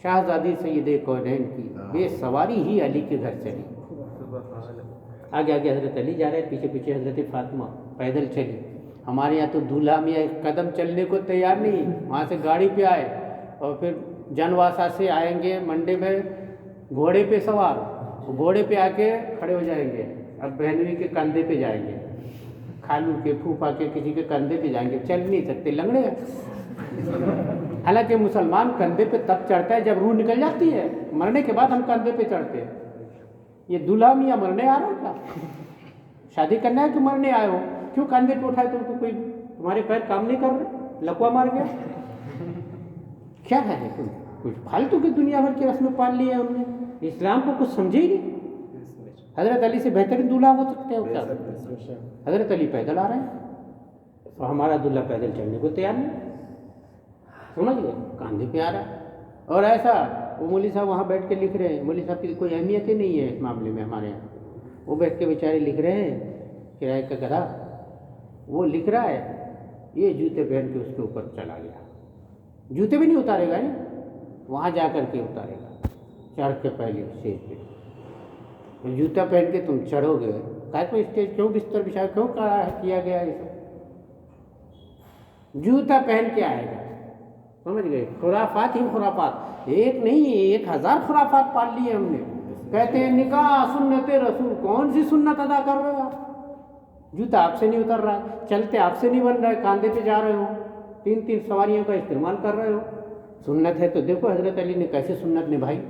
شاہزادی سید کونین کی بے سواری ہی علی کے گھر چلی. آگے آگے حضرت علی جا رہے، پیچھے پیچھے حضرت فاطمہ پیدل چلی. ہمارے یہاں تو دولہا میں ایک قدم چلنے کو تیار نہیں. وہاں سے گاڑی پہ آئے اور پھر جنواسا سے آئیں گے منڈے میں گھوڑے پہ سوار. گھوڑے پہ آ کے کھڑے ہو جائیں گے. اب بہنوئی کے کندھے پہ جائیں گے، خالو کے پھوپھا کے کسی کے کندھے پہ جائیں گے. چل نہیں سکتے، لنگڑے ہیں. حالانکہ مسلمان کندھے پہ تب چڑھتا ہے جب روح نکل جاتی ہے. مرنے کے بعد ہم کندھے پہ چڑھتے ہیں. یہ دولہا میاں مرنے آ رہا ہو کیا؟ شادی کرنا ہے کہ مرنے آئے ہو؟ کیوں کندھے پہ اٹھائے؟ تم کو کوئی تمہارے پیر کام نہیں کر رہے؟ لکوا مار گیا کیا ہے؟ تم کچھ پھالتو کی دنیا بھر کی رسمیں پال لی ہے ہم نے. اسلام کو کچھ سمجھے ہی نہیں. حضرت علی سے بہترین دولہا ہو سکتے ہو کیا؟ حضرت علی پیدل آ رہے ہیں اور ہمارا دولہا پیدل چلنے کو تیار نہیں. سمجھ گئے. کاندھے پہ آ رہا ہے. اور ایسا وہ مولوی صاحب وہاں بیٹھ کے لکھ رہے ہیں. مولوی صاحب کی کوئی اہمیت ہی نہیں ہے اس معاملے میں ہمارے یہاں. وہ بیٹھ کے بیچارے لکھ رہے ہیں کرائے کا گدھا. وہ لکھ رہا ہے یہ جوتے پہن کے اس کے اوپر چلا گیا. جوتے بھی نہیں اتارے گا، وہاں جا کر کے اتارے گا چڑھ کے پہلے اسٹیج پہ. جوتا پہن کے تم چڑھو گے. کہا کوئی اسٹیج کیوں بستر بچھا کیوں کیا گیا؟ یہ سب جوتا پہن کے آئے گا. سمجھ گئے. خرافات ہی خرافات. ایک نہیں 1000 خرافات پال لی ہے ہم نے. کہتے ہیں نکاح سنت رسول. کون سی سنت ادا کر رہے ہو آپ؟ جوتا آپ سے نہیں اتر رہا، چلتے آپ سے نہیں بن رہا ہے، کاندھے پہ جا رہے ہو، 3 سواریوں کا استعمال کر رہے ہو. سنت ہے تو دیکھو حضرت علی نے کیسے سنت نبھائی.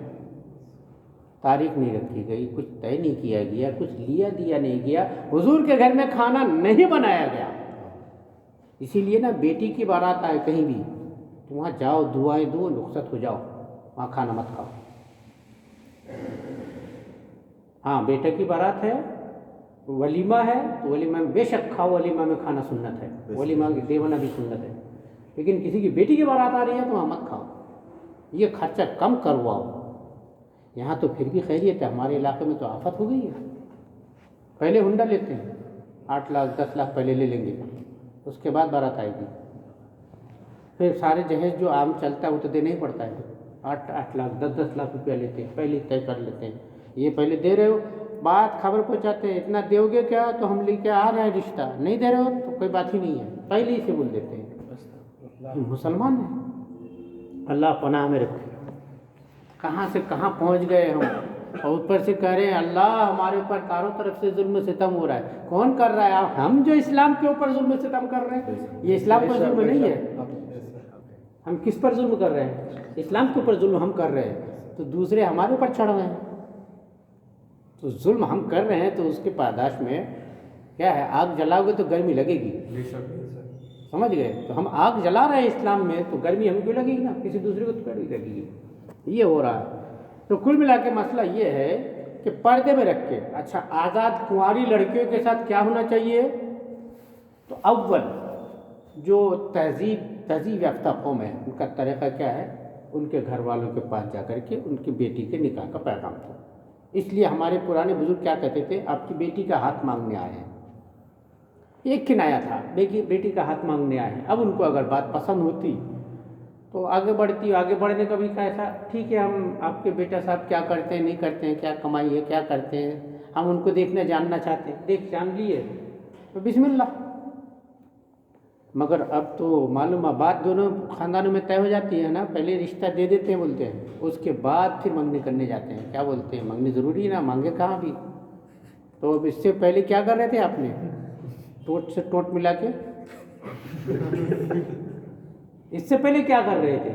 تاریخ نہیں رکھی گئی، کچھ طے نہیں کیا گیا، کچھ لیا دیا نہیں گیا. حضور کے گھر میں کھانا نہیں بنایا گیا. اسی لیے نا بیٹی کی بارات آئے کہیں بھی تو وہاں جاؤ، دعائیں دو، رخصت ہو جاؤ، وہاں کھانا مت کھاؤ. ہاں بیٹے کی بارات ہے، ولیمہ ہے تو ولیمہ میں بے شک کھاؤ. ولیمہ میں کھانا سنت ہے، ولیمہ دیونا بھی سنت ہے. لیکن کسی کی بیٹی کی بارات آ رہی ہے تو وہاں مت کھاؤ. یہ خرچہ کم کرواؤ. یہاں تو پھر بھی خیریت ہے. ہمارے علاقے میں تو آفت ہو گئی ہے. پہلے ہنڈا لیتے ہیں، 8 لاکھ 10 لاکھ پہلے لے لیں گے، اس کے بعد بارات آئے گی. پھر سارے جہیز جو عام چلتا ہے وہ تو دینا ہی پڑتا ہے. 8 لاکھ 10 لاکھ روپیہ لیتے ہیں، پہلے طے کر لیتے ہیں. یہ پہلے دے رہے ہو، بات خبر پہنچاتے ہیں اتنا دو گے کیا تو ہم لے کے آ رہے ہیں رشتہ. نہیں دے رہے ہو تو کوئی بات ہی نہیں ہے، پہلے ہی سے بول دیتے ہیں. مسلمان ہیں. اللہ پناہ میں رکھے. کہاں سے کہاں پہنچ گئے ہم. اور اوپر سے کہہ رہے ہیں اللہ ہمارے اوپر چاروں طرف سے ظلم و ستم ہو رہا ہے. کون کر رہا ہے؟ ہم جو اسلام کے اوپر ظلم و ستم کر رہے ہیں. یہ اسلام پر ظلم نہیں ہے. ہم کس پر ظلم کر رہے ہیں؟ اسلام کے اوپر ظلم ہم کر رہے ہیں، تو دوسرے ہمارے اوپر چڑھ رہے ہیں. تو ظلم ہم کر رہے ہیں تو اس کے پاداش میں کیا ہے؟ آگ جلاؤ گے تو گرمی لگے گی. سمجھ گئے؟ تو ہم آگ جلا رہے ہیں اسلام میں تو گرمی ہمیں کیوں لگے گی نا، کسی دوسرے کو تو گرمی لگے گی. یہ ہو رہا ہے. تو کل ملا کے مسئلہ یہ ہے کہ پردے میں رکھ کے اچھا آزاد کنواری لڑکیوں کے ساتھ کیا ہونا چاہیے؟ تو اول جو تہذیب یافتہ قوم ہے ان کا طریقہ کیا ہے؟ ان کے گھر والوں کے پاس جا کر کے ان کی بیٹی کے نکاح کا پیغام تھا. اس لیے ہمارے پرانے بزرگ کیا کہتے تھے؟ آپ کی بیٹی کا ہاتھ مانگنے آئے ہیں. ایک کنایا تھا، بیٹی کا ہاتھ مانگنے آئے ہیں. اب ان کو اگر بات پسند ہوتی تو آگے بڑھتی. آگے بڑھنے کا بھی کیسا؟ ٹھیک ہے، ہم آپ کے بیٹا صاحب کیا کرتے ہیں نہیں کرتے ہیں، کیا کمائی ہے کیا کرتے ہیں، ہم ان کو دیکھنا جاننا چاہتے ہیں. دیکھ جان لیے تو بسم اللہ. مگر اب تو معلوم بات دونوں خاندانوں میں طے ہو جاتی ہے نا. پہلے رشتہ دے دیتے ہیں بولتے ہیں، اس کے بعد پھر منگنی کرنے جاتے ہیں. کیا بولتے ہیں؟ منگنی ضروری ہے نا، مانگے کہاں بھی. تو اب اس سے پہلے کیا کر رہے تھے آپ نے؟ ٹوٹ سے ٹوٹ ملا کے. اس سے پہلے کیا کر رہے تھے؟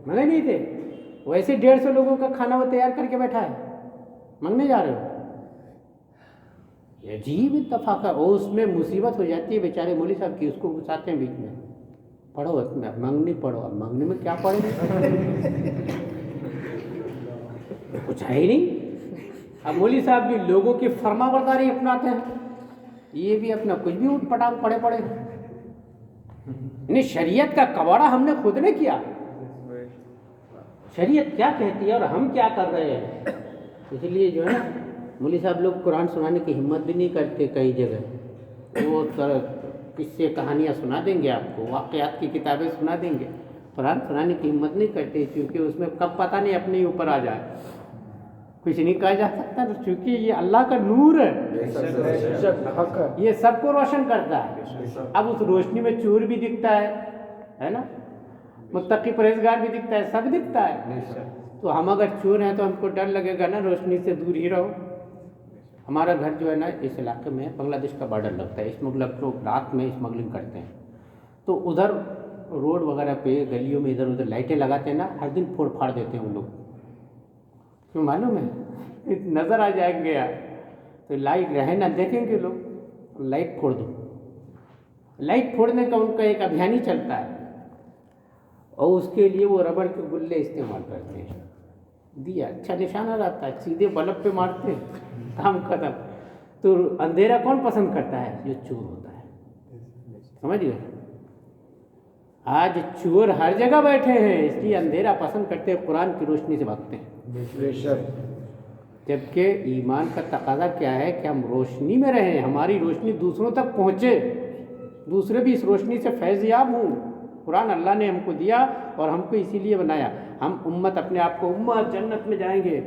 منگے نہیں تھے. ویسے 150 لوگوں کا کھانا وہ تیار کر کے بیٹھا ہے، منگنے جا رہے ہو. یہ عجیب اتفاق ہے. اور اس میں مصیبت ہو جاتی ہے بیچارے مولوی صاحب کی، اس کو گھساتے ہیں بیچ میں. پڑھو منگنی پڑھو. اب منگنی میں کیا پڑھیں؟ کچھ ہے ہی نہیں. اب مولوی صاحب بھی لوگوں کی فرما برداری اپناتے ہیں، یہ بھی اپنا کچھ بھی اٹھ پٹاخ پڑے. نہیں، شریعت کا کباڑہ ہم نے خود نے کیا. شریعت کیا کہتی ہے اور ہم کیا کر رہے ہیں. اس لیے جو ہے نا مولوی صاحب لوگ قرآن سنانے کی ہمت بھی نہیں کرتے. کئی جگہ وہ قصے کہانیاں سنا دیں گے آپ کو، واقعات کی کتابیں سنا دیں گے. قرآن سنانے کی ہمت نہیں کرتے کیونکہ اس میں کب پتہ نہیں اپنے ہی اوپر آ جائے. کچھ نہیں کہا جا سکتا چونکہ یہ اللہ کا نور ہے، یہ سب کو روشن کرتا ہے. اب اس روشنی میں چور بھی دکھتا ہے نا، متقی پرہیزگار بھی دکھتا ہے، سب دکھتا ہے. تو ہم اگر چور ہیں تو ہم کو ڈر لگے گا نا، روشنی سے دور ہی رہو. ہمارا گھر جو ہے نا اس علاقے میں بنگلہ دیش کا بارڈر لگتا ہے. اسمگلر لوگ رات میں اسمگلنگ کرتے ہیں، تو ادھر روڈ وغیرہ پہ گلیوں میں ادھر ادھر لائٹیں لگاتے ہیں نا، ہر دن پھوڑ پھاڑ دیتے ہیں وہ لوگ. کیوں معلوم ہے؟ نظر آ جائیں گے یار. تو لائٹ رہے نہ دیکھیں گے لوگ، لائٹ پھوڑ دو. لائٹ پھوڑنے کا ان کا ایک ابھیان ہی چلتا ہے، اور اس کے لیے وہ ربڑ کے گلے استعمال کرتے ہیں. دیا اچھا نشانہ رہتا ہے، سیدھے بلب پہ مارتے ہیں، کام ختم. تو اندھیرا کون پسند کرتا ہے؟ جو چور ہوتا ہے. سمجھ گئے؟ آج چور ہر جگہ بیٹھے ہیں، اس لیے اندھیرا پسند کرتے ہیں، قرآن کی روشنی سے بھاگتے ہیں. جبکہ ایمان کا تقاضا کیا ہے کہ ہم روشنی میں رہیں، ہماری روشنی دوسروں تک پہنچے، دوسرے بھی اس روشنی سے فیض یاب ہوں. قرآن اللہ نے ہم کو دیا اور ہم کو اسی لیے بنایا. ہم امت اپنے آپ کو امت جنت میں جائیں گے.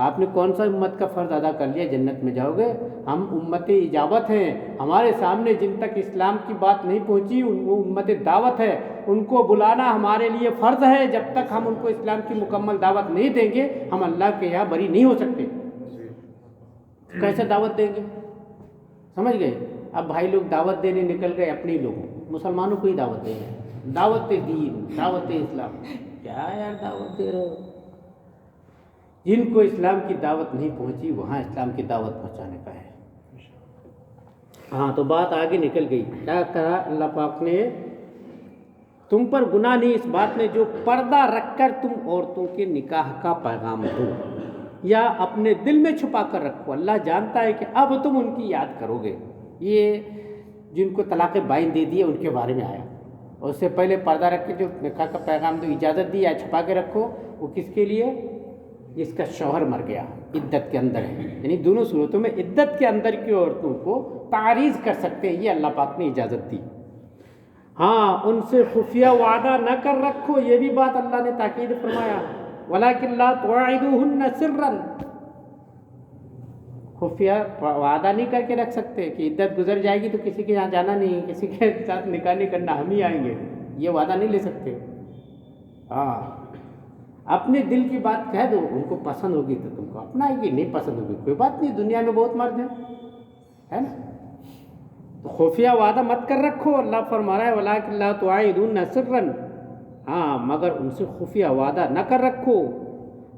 آپ نے کون سا امت کا فرض ادا کر لیا جنت میں جاؤ گے؟ ہم امت اجابت ہیں. ہمارے سامنے جن تک اسلام کی بات نہیں پہنچی وہ امت دعوت ہے، ان کو بلانا ہمارے لیے فرض ہے. جب تک ہم ان کو اسلام کی مکمل دعوت نہیں دیں گے ہم اللہ کے یہاں بری نہیں ہو سکتے. کیسے دعوت دیں گے؟ سمجھ گئے؟ اب بھائی لوگ دعوت دینے نکل گئے اپنے لوگوں، مسلمانوں کو ہی دعوت دے رہے ہیں، دعوت دین، دعوت اسلام. کیا یار دعوت دے رہے ہو؟ جن کو اسلام کی دعوت نہیں پہنچی وہاں اسلام کی دعوت پہنچانے کا ہے. ہاں تو بات آگے نکل گئی. کیا کہا اللہ پاک نے؟ تم پر گناہ نہیں اس بات میں جو پردہ رکھ کر تم عورتوں کے نکاح کا پیغام دو یا اپنے دل میں چھپا کر رکھو. اللہ جانتا ہے کہ اب تم ان کی یاد کرو گے. یہ جن کو طلاق بائن دے دی ان کے بارے میں آیا. اور اس سے پہلے پردہ رکھ کے جو نکاح کا پیغام دو اجازت دی یا چھپا کے رکھو، وہ کس کے لیے؟ جس کا شوہر مر گیا، عدت کے اندر ہے. یعنی دونوں صورتوں میں عدت کے اندر کی عورتوں کو تعریض کر سکتے ہیں، یہ اللہ پاک نے اجازت دی. ہاں ان سے خفیہ وعدہ نہ کر رکھو، یہ بھی بات اللہ نے تاکید فرمایا. وَلَكِنْ لَا تُوَاعِدُوهُنَّ سِرًّا. خفیہ وعدہ نہیں کر کے رکھ سکتے کہ عدت گزر جائے گی تو کسی کے یہاں جانا نہیں، کسی کے ساتھ نکاح نہیں کرنا، ہم ہی آئیں گے، یہ وعدہ نہیں لے سکتے. ہاں اپنے دل کی بات کہہ دو، ان کو پسند ہوگی تو تم کو اپنا ہے، نہیں پسند ہوگی کوئی بات نہیں، دنیا میں بہت مرد ہیں، ہے نا. تو خفیہ وعدہ مت کر رکھو، اللہ فرما رہا ہے وَلَٰكِن لَا تُوعِدُونَ سِرًّا، ہاں مگر ان سے خفیہ وعدہ نہ کر رکھو.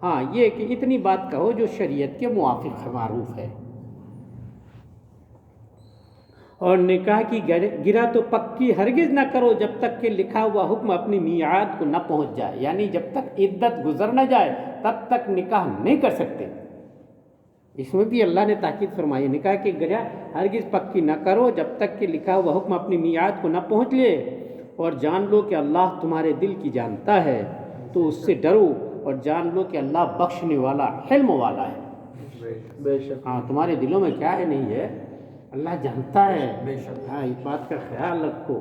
ہاں یہ کہ اتنی بات کہو جو شریعت کے موافق معروف ہے. اور نکاح کی گرہ تو پکی ہرگز نہ کرو جب تک کہ لکھا ہوا حکم اپنی میعاد کو نہ پہنچ جائے، یعنی جب تک عدت گزر نہ جائے تب تک نکاح نہیں کر سکتے. اس میں بھی اللہ نے تاکید فرمائی، نکاح کی گرہ ہرگز پکی نہ کرو جب تک کہ لکھا ہوا حکم اپنی میعاد کو نہ پہنچ لے، اور جان لو کہ اللہ تمہارے دل کی جانتا ہے تو اس سے ڈرو، اور جان لو کہ اللہ بخشنے والا حلم والا ہے. بے شک. ہاں تمہارے دلوں میں کیا ہے نہیں ہے اللہ جانتا ہے. بے شک. ہاں اس بات کا خیال رکھو.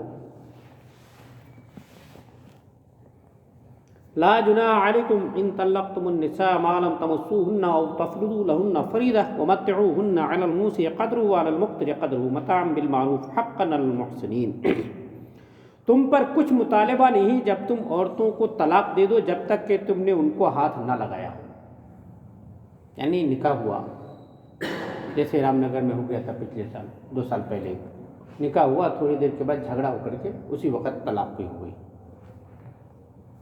لا جناح علیکم ان طلقتم النساء ما لم تمسوهن او تفرضوا لهن فریضہ ومتعوهن علی الموسع قدره وعلی المقتر قدره متاعا بالمعروف حقا علی المحسنین. تم پر کچھ مطالبہ نہیں جب تم عورتوں کو طلاق دے دو جب تک کہ تم نے ان کو ہاتھ نہ لگایا، یعنی نکاح ہوا، جیسے رام نگر میں ہو گیا تھا پچھلے سال 2 سال پہلے، نکاح ہوا، تھوڑی دیر کے بعد جھگڑا ہو کر کے اسی وقت طلاق بھی ہو گئی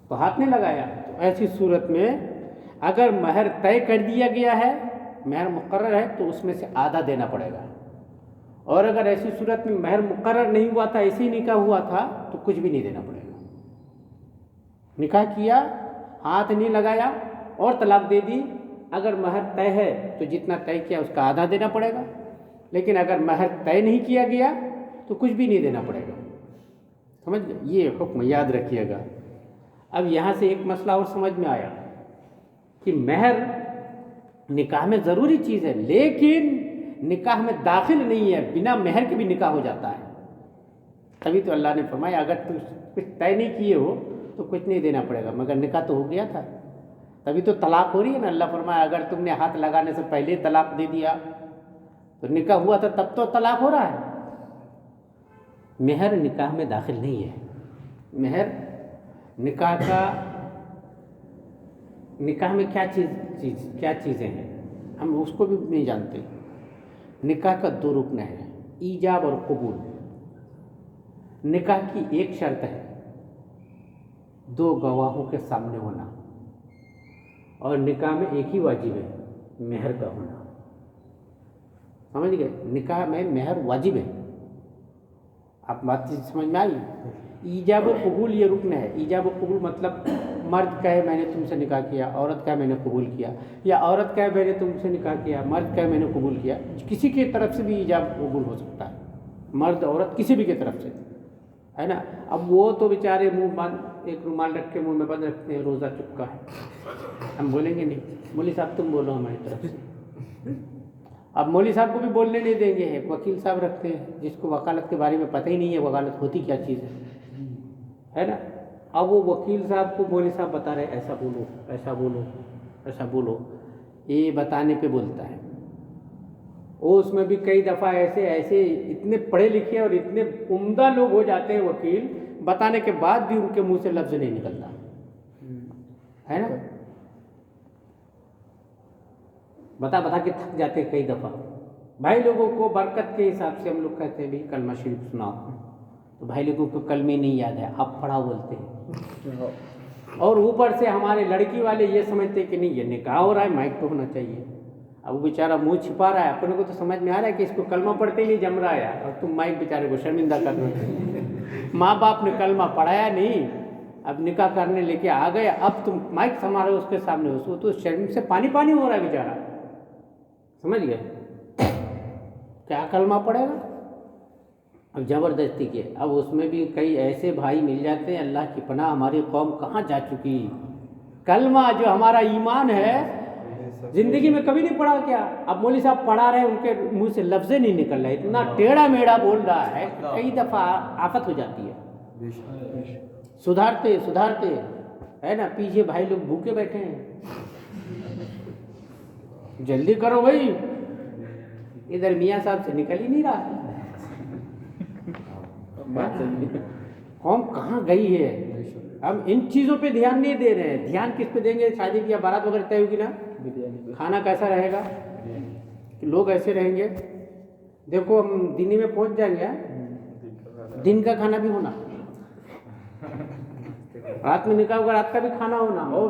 تو ہاتھ نہیں لگایا. تو ایسی صورت میں اگر مہر طے کر دیا گیا ہے، مہر مقرر ہے تو اس میں سے آدھا دینا پڑے گا، اور اگر ایسی صورت میں مہر مقرر نہیں ہوا تھا، ایسے ہی نکاح ہوا تھا تو کچھ بھی نہیں دینا پڑے گا. نکاح کیا، ہاتھ نہیں لگایا اور طلاق دے دی، اگر مہر طے ہے تو جتنا طے کیا اس کا آدھا دینا پڑے گا، لیکن اگر مہر طے نہیں کیا گیا تو کچھ بھی نہیں دینا پڑے گا. سمجھ یہ حکم یاد رکھیے گا. اب یہاں سے ایک مسئلہ اور سمجھ میں آیا کہ مہر نکاح میں ضروری چیز ہے، لیکن نکاح میں داخل نہیں ہے، بنا مہر کے بھی نکاح ہو جاتا ہے. تبھی تو اللہ نے فرمایا اگر تم کچھ طے نہیں کیے ہو تو کچھ نہیں دینا پڑے گا، مگر نکاح تو ہو گیا تھا، تبھی تو طلاق ہو رہی ہے نا. اللہ فرمایا اگر تم نے ہاتھ لگانے سے پہلے طلاق دے دیا تو نکاح ہوا تھا تب تو طلاق ہو رہا ہے. مہر نکاح میں داخل نہیں ہے. مہر نکاح کا، نکاح میں کیا چیزیں ہیں ہم اس کو بھی نہیں جانتے. نکاح کا 2 رکن ہے، ایجاب اور قبول. نکاح کی ایک شرط ہے 2 گواہوں کے سامنے ہونا، اور نکاح میں ایک ہی واجب ہے، مہر کا ہونا. سمجھ گئے؟ نکاح میں مہر واجب ہے. آپ بات سمجھ میں آئی؟ ایجاب و قبول یہ رکن ہے. ایجاب و قبول مطلب مرد کہے میں نے تم سے نکاح کیا، عورت کہے میں نے قبول کیا، یا عورت کہے میں نے تم سے نکاح کیا، مرد کہے میں نے قبول کیا. کسی کی طرف سے بھی ایجاب قبول ہو سکتا ہے، مرد عورت کسی بھی کی طرف سے، ہے نا. اب وہ تو بیچارے منہ بند، ایک رومال رکھ کے منہ میں بند رکھتے ہیں، روزہ چپکا ہے، ہم بولیں گے نہیں مولوی صاحب تم بولو ہماری طرف سے. اب مولوی صاحب کو بھی بولنے نہیں دیں گے. ایک وکیل صاحب رکھتے ہیں جس کو وکالت کے بارے میں پتہ ہی نہیں ہے وکالت ہوتی کیا چیز ہے نا. اب وہ وکیل صاحب کو مولوی صاحب بتا رہے ایسا بولو ایسا بولو ایسا بولو، یہ بتانے پہ بولتا ہے. وہ اس میں بھی کئی دفعہ ایسے اتنے پڑھے لکھے اور اتنے عمدہ لوگ ہو جاتے ہیں وکیل، بتانے کے بعد بھی ان کے منہ سے لفظ نہیں نکلتا ہے نا. بتا کے تھک جاتے ہیں کئی دفعہ. بھائی لوگوں کو برکت کے حساب سے ہم لوگ کہتے ہیں بھی کلمہ شریف سناؤ، تو بھائی لوگوں کو کلمے نہیں یاد ہے، اب پڑھاؤ بولتے ہیں. اور اوپر سے ہمارے لڑکی والے یہ سمجھتے ہیں کہ نہیں یہ نکاح ہو رہا ہے مائک پہ ہونا چاہیے. اب وہ بیچارہ منہ چھپا رہا ہے، اپنے کو تو سمجھ میں آ رہا ہے کہ اس کو کلمہ پڑھتے ہی نہیں جم رہا ہے، اور تم مائک بیچارے کو شرمندہ کر رہے ہو. ماں باپ نے کلمہ پڑھایا نہیں، اب نکاح کرنے لے کے آ گئے، اب تم مائک سنبھال رہے ہو اس کے سامنے، اس کو تو شرم سے پانی ہو رہا ہے بیچارہ. سمجھ گئے؟ کیا کلمہ پڑھے گا؟ اب زبردستی کے. اب اس میں بھی کئی ایسے بھائی مل جاتے ہیں، اللہ کی پناہ ہماری قوم کہاں جا چکی. کلمہ جو ہمارا ایمان ہے زندگی میں کبھی نہیں پڑھا کیا. اب مولوی صاحب پڑھا رہے ہیں، ان کے منہ سے لفظ نہیں نکل رہے، اتنا ٹیڑھا میڑھا بول رہا ہے، کئی دفعہ آفت ہو جاتی ہے. سدھارتے ہے نا. پیچھے بھائی لوگ بھوکے بیٹھے ہیں، جلدی کرو بھائی، ادھر میاں صاحب سے نکل ہی نہیں رہا. قوم کہاں گئی ہے؟ ہم ان چیزوں پہ دھیان نہیں دے رہے ہیں. دھیان کس پہ دیں گے؟ شادی کی بارات وغیرہ طے ہوگی نا, کھانا کیسا رہے گا, لوگ ایسے رہیں گے. دیکھو ہم دن میں پہنچ جائیں گے, دن کا کھانا بھی ہونا, رات میں نکاح ہوگا رات کا بھی کھانا ہونا, اور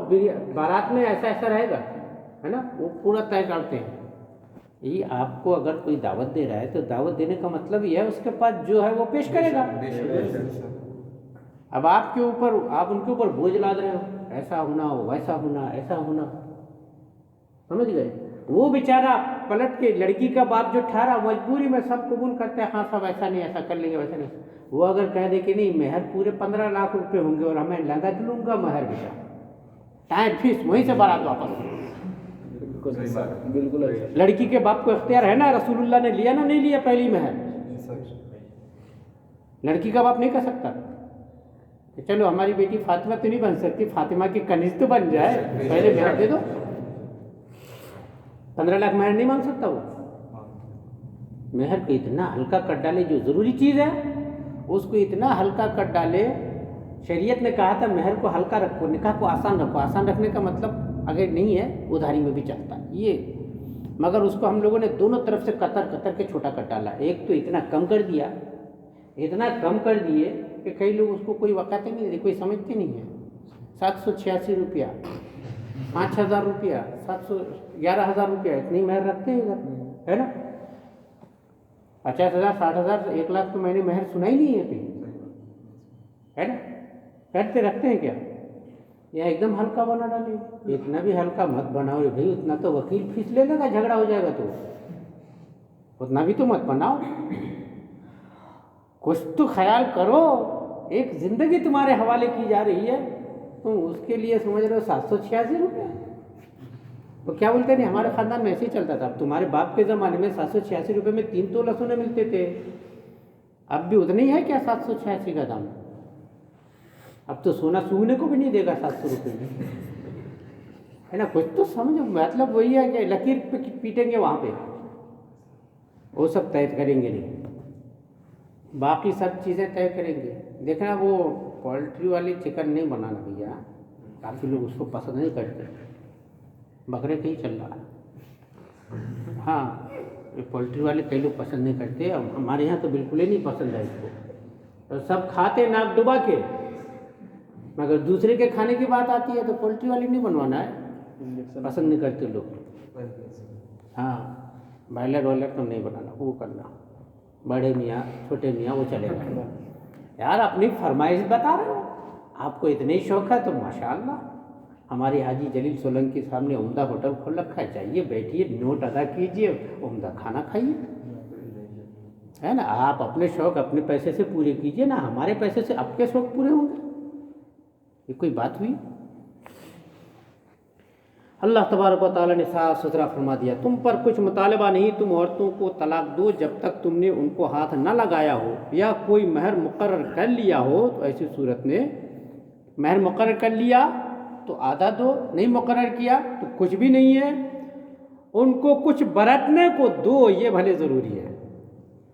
بارات میں ایسا ایسا رہے گا, ہے نا, وہ پورا طے کرتے ہیں. یہ آپ کو اگر کوئی دعوت دے رہا ہے تو دعوت دینے کا مطلب یہ ہے اس کے پاس جو ہے وہ پیش کرے گا. اب آپ کے اوپر, آپ ان کے اوپر بوجھ لاد رہے ہو, ایسا ہونا ویسا ہونا ایسا ہونا, سمجھ گئے. وہ بیچارہ پلٹ کے لڑکی کا باپ جو ٹھہرا مجبوری میں سب قبول کرتے ہیں, ہاں سب ایسا نہیں ایسا کر لیں گے ویسا نہیں. وہ اگر کہہ دے کہ نہیں مہر پورے 15 لاکھ روپے ہوں گے اور ہمیں لگت لوں گا مہر بیٹا, ٹائم فیس وہیں سے بارات واپس. بالکل لڑکی کے باپ کو اختیار ہے نا, رسول اللہ نے لیا نا, نہیں لیا پہلی مہر. لڑکی کا باپ نہیں کہہ سکتا کہ چلو ہماری بیٹی فاطمہ تو نہیں بن سکتی, فاطمہ کی کنیز تو بن جائے, پہلے مہر دے دو. 15 لاکھ مہر نہیں مانگ سکتا وہ. مہر کو اتنا ہلکا کر ڈالے, جو ضروری چیز ہے اس کو اتنا ہلکا کر ڈالے. شریعت نے کہا تھا مہر کو ہلکا رکھو, نکاح کو آسان رکھو. آسان رکھنے کا مطلب اگر نہیں ہے ادھاری میں بھی چلتا ہے یہ, مگر اس کو ہم لوگوں نے دونوں طرف سے قطر کے چھوٹا کر ڈالا. ایک تو اتنا کم کر دیا, اتنا کم کر دیے کہ کئی لوگ اس کو کوئی وقت ہی نہیں, کوئی سمجھتے نہیں ہیں. 786 روپیہ, 5000 روپیہ, 11,000 روپیہ, اتنی مہر رکھتے ہیں ادھر, ہے نا. 50,000 60,000 1 لاکھ تو میں نے مہر سنا ہی نہیں ہے کہیں, ہے نا. کرتے رکھتے ہیں کیا, یا ایک دم ہلکا بنا ڈالے. اتنا بھی ہلکا مت بناؤ رے بھائی, اتنا تو وکیل فیس لے لے گا, جھگڑا ہو جائے گا, تو اتنا بھی تو مت بناؤ. کچھ تو خیال کرو, ایک زندگی تمہارے حوالے کی جا رہی ہے, تم اس کے لیے سمجھ رہے ہو 786 روپئے. تو کیا بولتے نہیں, ہمارے خاندان میں ایسے ہی چلتا تھا. اب تمہارے باپ کے زمانے میں 786 روپئے میں 3 تولہ سونے ملتے تھے, اب بھی اتنا ہی ہے کیا 786 کا دام؟ اب تو سونا سونگنے کو بھی نہیں دے گا 700 روپئے میں, ہے نا. کچھ تو سمجھو, مطلب وہی ہے کہ لکیر پہ پیٹیں گے وہاں پہ, وہ سب طے کریں گے نہیں, باقی سب چیزیں طے کریں گے. دیکھنا وہ پولٹری والی چکن نہیں بنانا بھیا, کافی لوگ اس کو پسند نہیں کرتے. بکرے کا ہی چل رہا ہے. ہاں, پولٹری والے کئی لوگ پسند نہیں کرتے, ہمارے یہاں تو بالکل ہی نہیں پسند ہے اس کو. تو سب کھاتے ناک ڈبا کے, مگر دوسرے کے کھانے کی بات آتی ہے تو پولٹری والی نہیں بنوانا ہے, پسند نہیں کرتے لوگ. ہاں, بائلر وائلر تو نہیں بنانا, وہ کرنا بڑے میاں چھوٹے میاں وہ چلے گا. یار اپنی فرمائش بتا رہے ہو, آپ کو اتنے ہی شوق ہے تو ماشاءاللہ. ہمارے حاجی جلیل سولنکی صاحب نے عمدہ ہوٹل کھول رکھا ہے, چاہیے بیٹھیے, نوٹ ادا کیجیے, عمدہ کھانا کھائیے, ہے نا. آپ اپنے شوق اپنے پیسے سے پورے کیجیے نا, ہمارے پیسے سے آپ کے شوق پورے ہوں گے, یہ کوئی بات ہوئی؟ اللہ تبارک و تعالیٰ نے صاف ستھرا فرما دیا, تم پر کچھ مطالبہ نہیں, تم عورتوں کو طلاق دو جب تک تم نے ان کو ہاتھ نہ لگایا ہو یا کوئی مہر مقرر کر لیا ہو. تو ایسی صورت میں مہر مقرر کر لیا تو آدھا دو, نہیں مقرر کیا تو کچھ بھی نہیں ہے. ان کو کچھ برتنے کو دو, یہ بھلے ضروری ہے.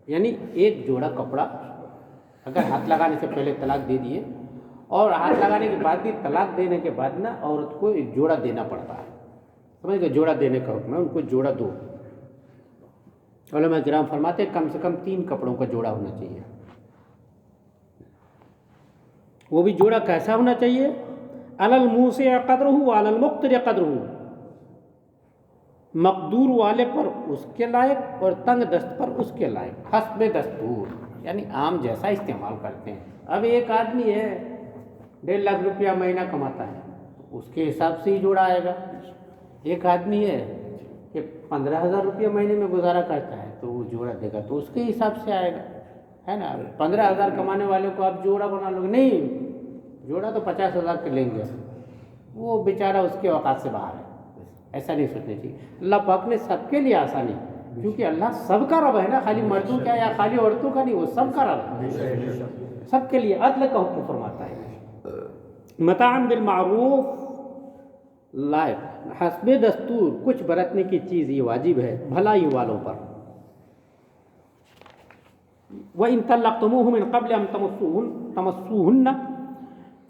یعنی ایک جوڑا کپڑا اگر ہاتھ لگانے سے پہلے طلاق دے دیے, اور ہاتھ لگانے کے بعد بھی طلاق دینے کے بعد نا عورت کو ایک جوڑا دینا پڑتا ہے, سمجھ گئے, جوڑا دینے کا حکم ہے, ان کو جوڑا دو. علماء کرام فرماتے ہیں کم سے کم 3 کپڑوں کا جوڑا ہونا چاہیے. وہ بھی جوڑا کیسا ہونا چاہیے؟ علی الموسع قدرہ وعلی المقتر قدرہ, مقدور والے پر اس کے لائق اور تنگ دست پر اس کے لائق, حسب دستور, یعنی عام جیسا استعمال کرتے ہیں. اب ایک آدمی ہے 1.5 لاکھ روپیہ مہینہ کماتا ہے, اس کے حساب سے ہی جوڑا آئے گا. ایک آدمی ہے کہ 15,000 روپیہ مہینے میں گزارا کرتا ہے تو وہ جوڑا دے گا تو اس کے حساب سے آئے گا, ہے نا. 15,000 کمانے والے کو آپ جوڑا بنا لو گے, نہیں, جوڑا تو 50,000 کے لیں گے, وہ بیچارہ اس کے اوقات سے باہر ہے. ایسا نہیں سوچنا چاہیے. اللہ پاک نے سب کے لیے آسانی, کیونکہ اللہ سب کا رب ہے نا, خالی مردوں کا یا خالی عورتوں کا نہیں, وہ سب کا رب ہے, سب کے لیے عدل کا حکم فرماتا ہے. متاعا بالمعروف, لائق, حسب دستور, کچھ برتنے کی چیز یہ واجب ہے بھلائی والوں پر. وَإِن طَلَّقْتُمُوهُ مِن قَبْلِ أَن تَمَسُّوهُنَّ,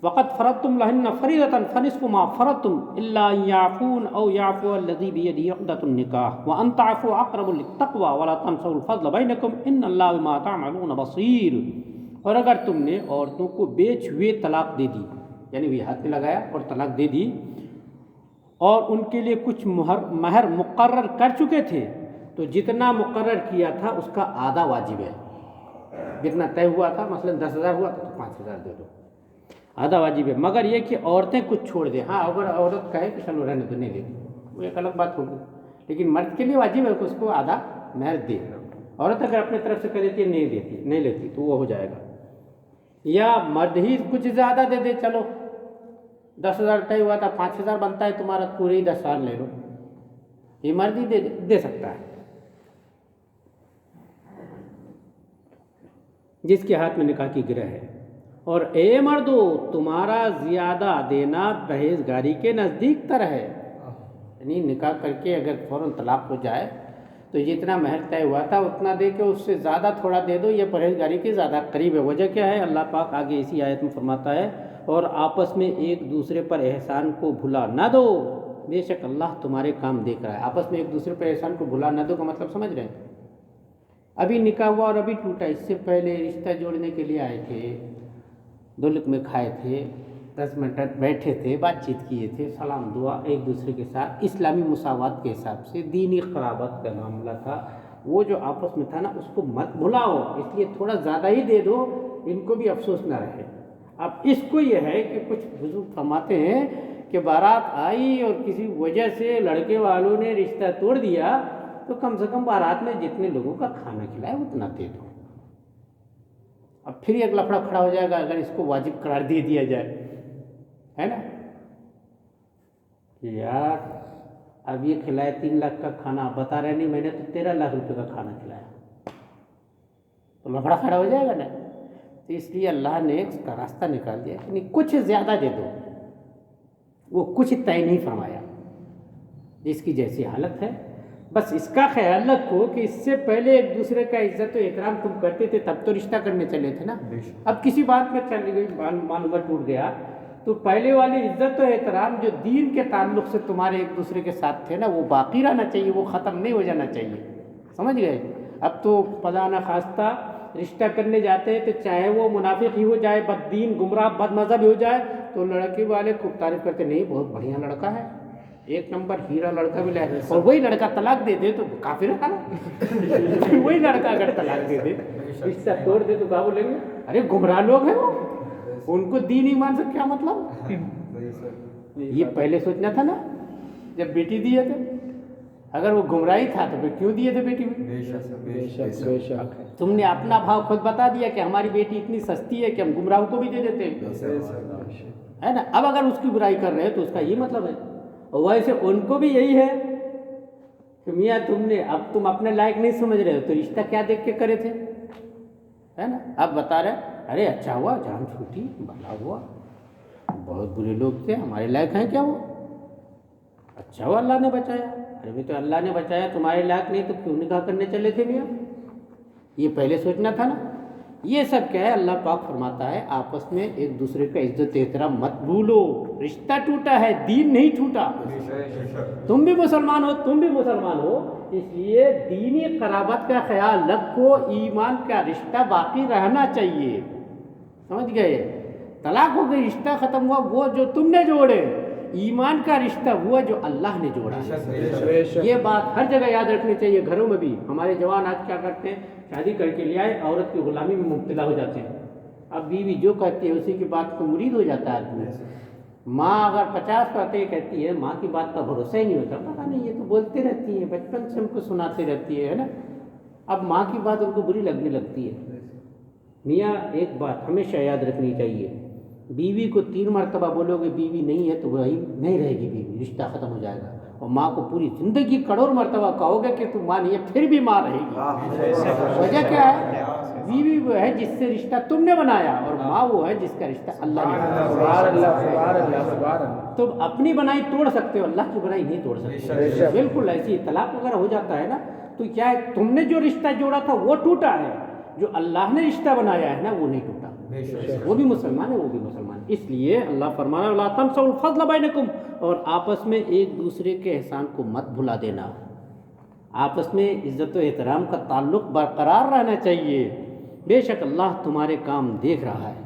وقد فرضتم لهن فریضۃ فنصف ما فرضتم الا ان يعفون او يعفو الذي بيده عقدة النکاح وان تعفوا اقرب للتقوى ولا تنسوا الفضل بينكم ان الله بما تعملون بصیر۔ اور اگر تم نے عورتوں کو بیچ ہوئے طلاق دے دی، یعنی وہ ہاتھ میں لگایا اور طلاق دے دی، اور ان کے لیے کچھ مہر مقرر کر چکے تھے، تو جتنا مقرر کیا تھا اس کا آدھا واجب ہے۔ جتنا طے ہوا تھا، مثلا 10,000 ہوا تھا تو 5,000 دے دو، آدھا واجب ہے۔ مگر یہ کہ عورتیں کچھ چھوڑ دیں، ہاں اگر عورت کہے کہ چلو رہنے تو نہیں دے، وہ ایک الگ بات ہوگی، لیکن مرد کے لیے واجب ہے کہ اس کو آدھا مہر دے۔ عورت اگر اپنے طرف سے کہہ دیتی ہے نہیں لیتی تو وہ ہو جائے گا، یا مرد ہی کچھ زیادہ دے دے، چلو 10,000 طے ہوا تھا، 5,000 بنتا ہے تمہارا، پورے ہی 10,000 لے لو، یہ مرد ہی دے سکتا ہے جس کے ہاتھ میں نکاح کی گرہ ہے۔ اور اے مردو، تمہارا زیادہ دینا پرہیزگاری کے نزدیک تر ہے، یعنی نکاح کر کے اگر فوراً طلاق ہو جائے تو جتنا مہر طے ہوا تھا اتنا دے کے اس سے زیادہ تھوڑا دے دو، یہ پرہیزگاری کے زیادہ قریب ہے۔ وجہ کیا ہے؟ اللہ پاک آگے اسی آیت میں فرماتا ہے، اور آپس میں ایک دوسرے پر احسان کو بھلا نہ دو، بے شک اللہ تمہارے کام دیکھ رہا ہے۔ آپس میں ایک دوسرے پر احسان کو بھلا نہ دو کا مطلب سمجھ رہے ہیں؟ ابھی نکاح ہوا اور ابھی ٹوٹا، اس سے پہلے رشتہ جوڑنے کے لیے آئے تھے، دو لقمے کھائے تھے، 10 منٹ بیٹھے تھے، بات چیت کیے تھے، سلام دعا ایک دوسرے کے ساتھ اسلامی مساوات کے حساب سے، دینی قرابت کا معاملہ تھا، وہ جو آپس میں تھا نا اس کو مت بھلاؤ، اس لیے تھوڑا زیادہ ہی دے دو، ان کو بھی افسوس نہ رہے۔ اب اس کو یہ ہے کہ کچھ بزرگ فرماتے ہیں کہ بارات آئی اور کسی وجہ سے لڑکے والوں نے رشتہ توڑ دیا، تو کم سے کم بارات میں جتنے لوگوں کا کھانا کھلائے اتنا دے دو۔ اب پھر ایک لفڑا کھڑا ہو جائے گا اگر اس کو واجب قرار دے دیا جائے، ہے نا، کہ یار اب یہ کھلائے 3 لاکھ کا کھانا، بتا رہے نہیں میں نے تو 13 لاکھ روپے کا کھانا کھلایا، تو لفڑا کھڑا ہو جائے گا نا۔ تو اس لیے اللہ نے اس کا راستہ نکال دیا کہ کچھ زیادہ دے دو، وہ کچھ طے نہیں فرمایا، جس کی جیسی حالت ہے بس اس کا خیال رکھو کہ اس سے پہلے ایک دوسرے کا عزت و احترام تم کرتے تھے، تب تو رشتہ کرنے چلے تھے نا۔ اب کسی بات میں چلی گئی، معلومات ٹوٹ گیا، تو پہلے والی عزت و احترام جو دین کے تعلق سے تمہارے ایک دوسرے کے ساتھ تھے نا، وہ باقی رہنا چاہیے، وہ ختم نہیں ہو جانا چاہیے، سمجھ گئے؟ اب تو خدا نہ خواستہ رشتہ کرنے جاتے ہیں تو چاہے وہ منافق ہی ہو جائے، بد دین گمراہ بد مذہب ہو جائے، تو لڑکے والے خوب تعریف کرتے، نہیں بہت بڑھیا لڑکا ہے، 1 نمبر ہیرا لڑکا ملا ہے، اور وہی لڑکا طلاق دے دے تو کافر ہے نا۔ وہی لڑکا اگر طلاق دے دے، رشتہ توڑ دے تو کیا بولیں گے؟ ارے گمراہ لوگ ہیں وہ، ان کو دین ایمان سے کیا مطلب؟ یہ پہلے سوچنا تھا نا جب بیٹی دیے تھے، اگر وہ گمراہی تھا تو پھر کیوں دیے تھے بیٹی میں؟ بے شک تم نے اپنا بھاؤ خود بتا دیا کہ ہماری بیٹی اتنی سستی ہے کہ ہم گمراہوں کو بھی دے دیتے ہیں، ہے نا۔ اب اگر اس کی برائی کر رہے ہیں تو اس کا یہ مطلب ہے، اور ویسے ان کو بھی یہی ہے کہ میاں تم اپنے لائق نہیں سمجھ رہے ہو تو رشتہ کیا دیکھ کے کرے تھے، ہے نا۔ اب بتا رہے ارے اچھا ہوا جان چھوٹی، بھلا ہوا، بہت برے لوگ تھے، ہمارے لائق ہیں کیا وہ؟ اچھا ہوا اللہ نے بچایا۔ ارے بھی تو اللہ نے بچایا، تمہارے لائق نہیں تو کیوں نکاح کرنے چلے تھے میاں؟ یہ پہلے سوچنا تھا نا۔ یہ سب کیا ہے؟ اللہ پاک فرماتا ہے آپس میں ایک دوسرے کا عزت احترام مت بھولو، رشتہ ٹوٹا ہے، دین نہیں ٹوٹا۔ تم بھی مسلمان ہو، اس لیے دینی قرابت کا خیال رکھو، ایمان کا رشتہ باقی رہنا چاہیے، سمجھ گئے؟ طلاق ہو گئی، رشتہ ختم ہوا، وہ جو تم نے جوڑے، ایمان کا رشتہ ہوا جو اللہ نے جوڑا ہے۔ یہ بات ہر جگہ یاد رکھنی چاہیے، گھروں میں بھی۔ ہمارے جوان آج کیا کرتے ہیں، شادی کر کے لے آئے، عورت کی غلامی میں مبتلا ہو جاتے ہیں۔ اب بیوی جو کہتی ہے اسی کی بات کو مرید ہو جاتا ہے آدمی۔ ماں اگر 50 باتیں کہتی ہے، ماں کی بات کا بھروسہ ہی نہیں ہوتا، پتہ نہیں یہ تو بولتے رہتی ہے، بچپن سے ہم کو سناتے رہتی ہے نا۔ اب ماں کی بات ان کو بری لگنے لگتی ہے۔ میاں ایک بات ہمیشہ یاد رکھنی چاہیے، بیوی کو 3 مرتبہ بولو گے بیوی نہیں ہے تو وہی نہیں رہے گی بیوی، رشتہ ختم ہو جائے گا۔ اور ماں کو پوری زندگی کروڑ مرتبہ کہو گے کہ تم ماں نہیں ہے، پھر بھی ماں رہے گی۔ وجہ کیا ہے؟ بیوی وہ ہے جس سے رشتہ تم نے بنایا، اور ماں وہ ہے جس کا رشتہ اللہ نے بنایا۔ تم اپنی بنائی توڑ سکتے ہو، اللہ کی بنائی نہیں توڑ سکتے۔ بالکل ایسی طلاق وغیرہ ہو جاتا ہے نا، تو کیا ہے، تم نے جو رشتہ جوڑا تھا وہ ٹوٹا ہے، جو اللہ نے رشتہ بنایا ہے نا وہ نہیں ٹوٹا۔ وہ بھی مسلمان ہے، وہ بھی مسلمان۔ اس لیے اللہ فرمانا لا تنسوا الفضل بینکم، اور آپس میں ایک دوسرے کے احسان کو مت بھلا دینا، آپس میں عزت و احترام کا تعلق برقرار رہنا چاہیے، بے شک اللہ تمہارے کام دیکھ رہا ہے۔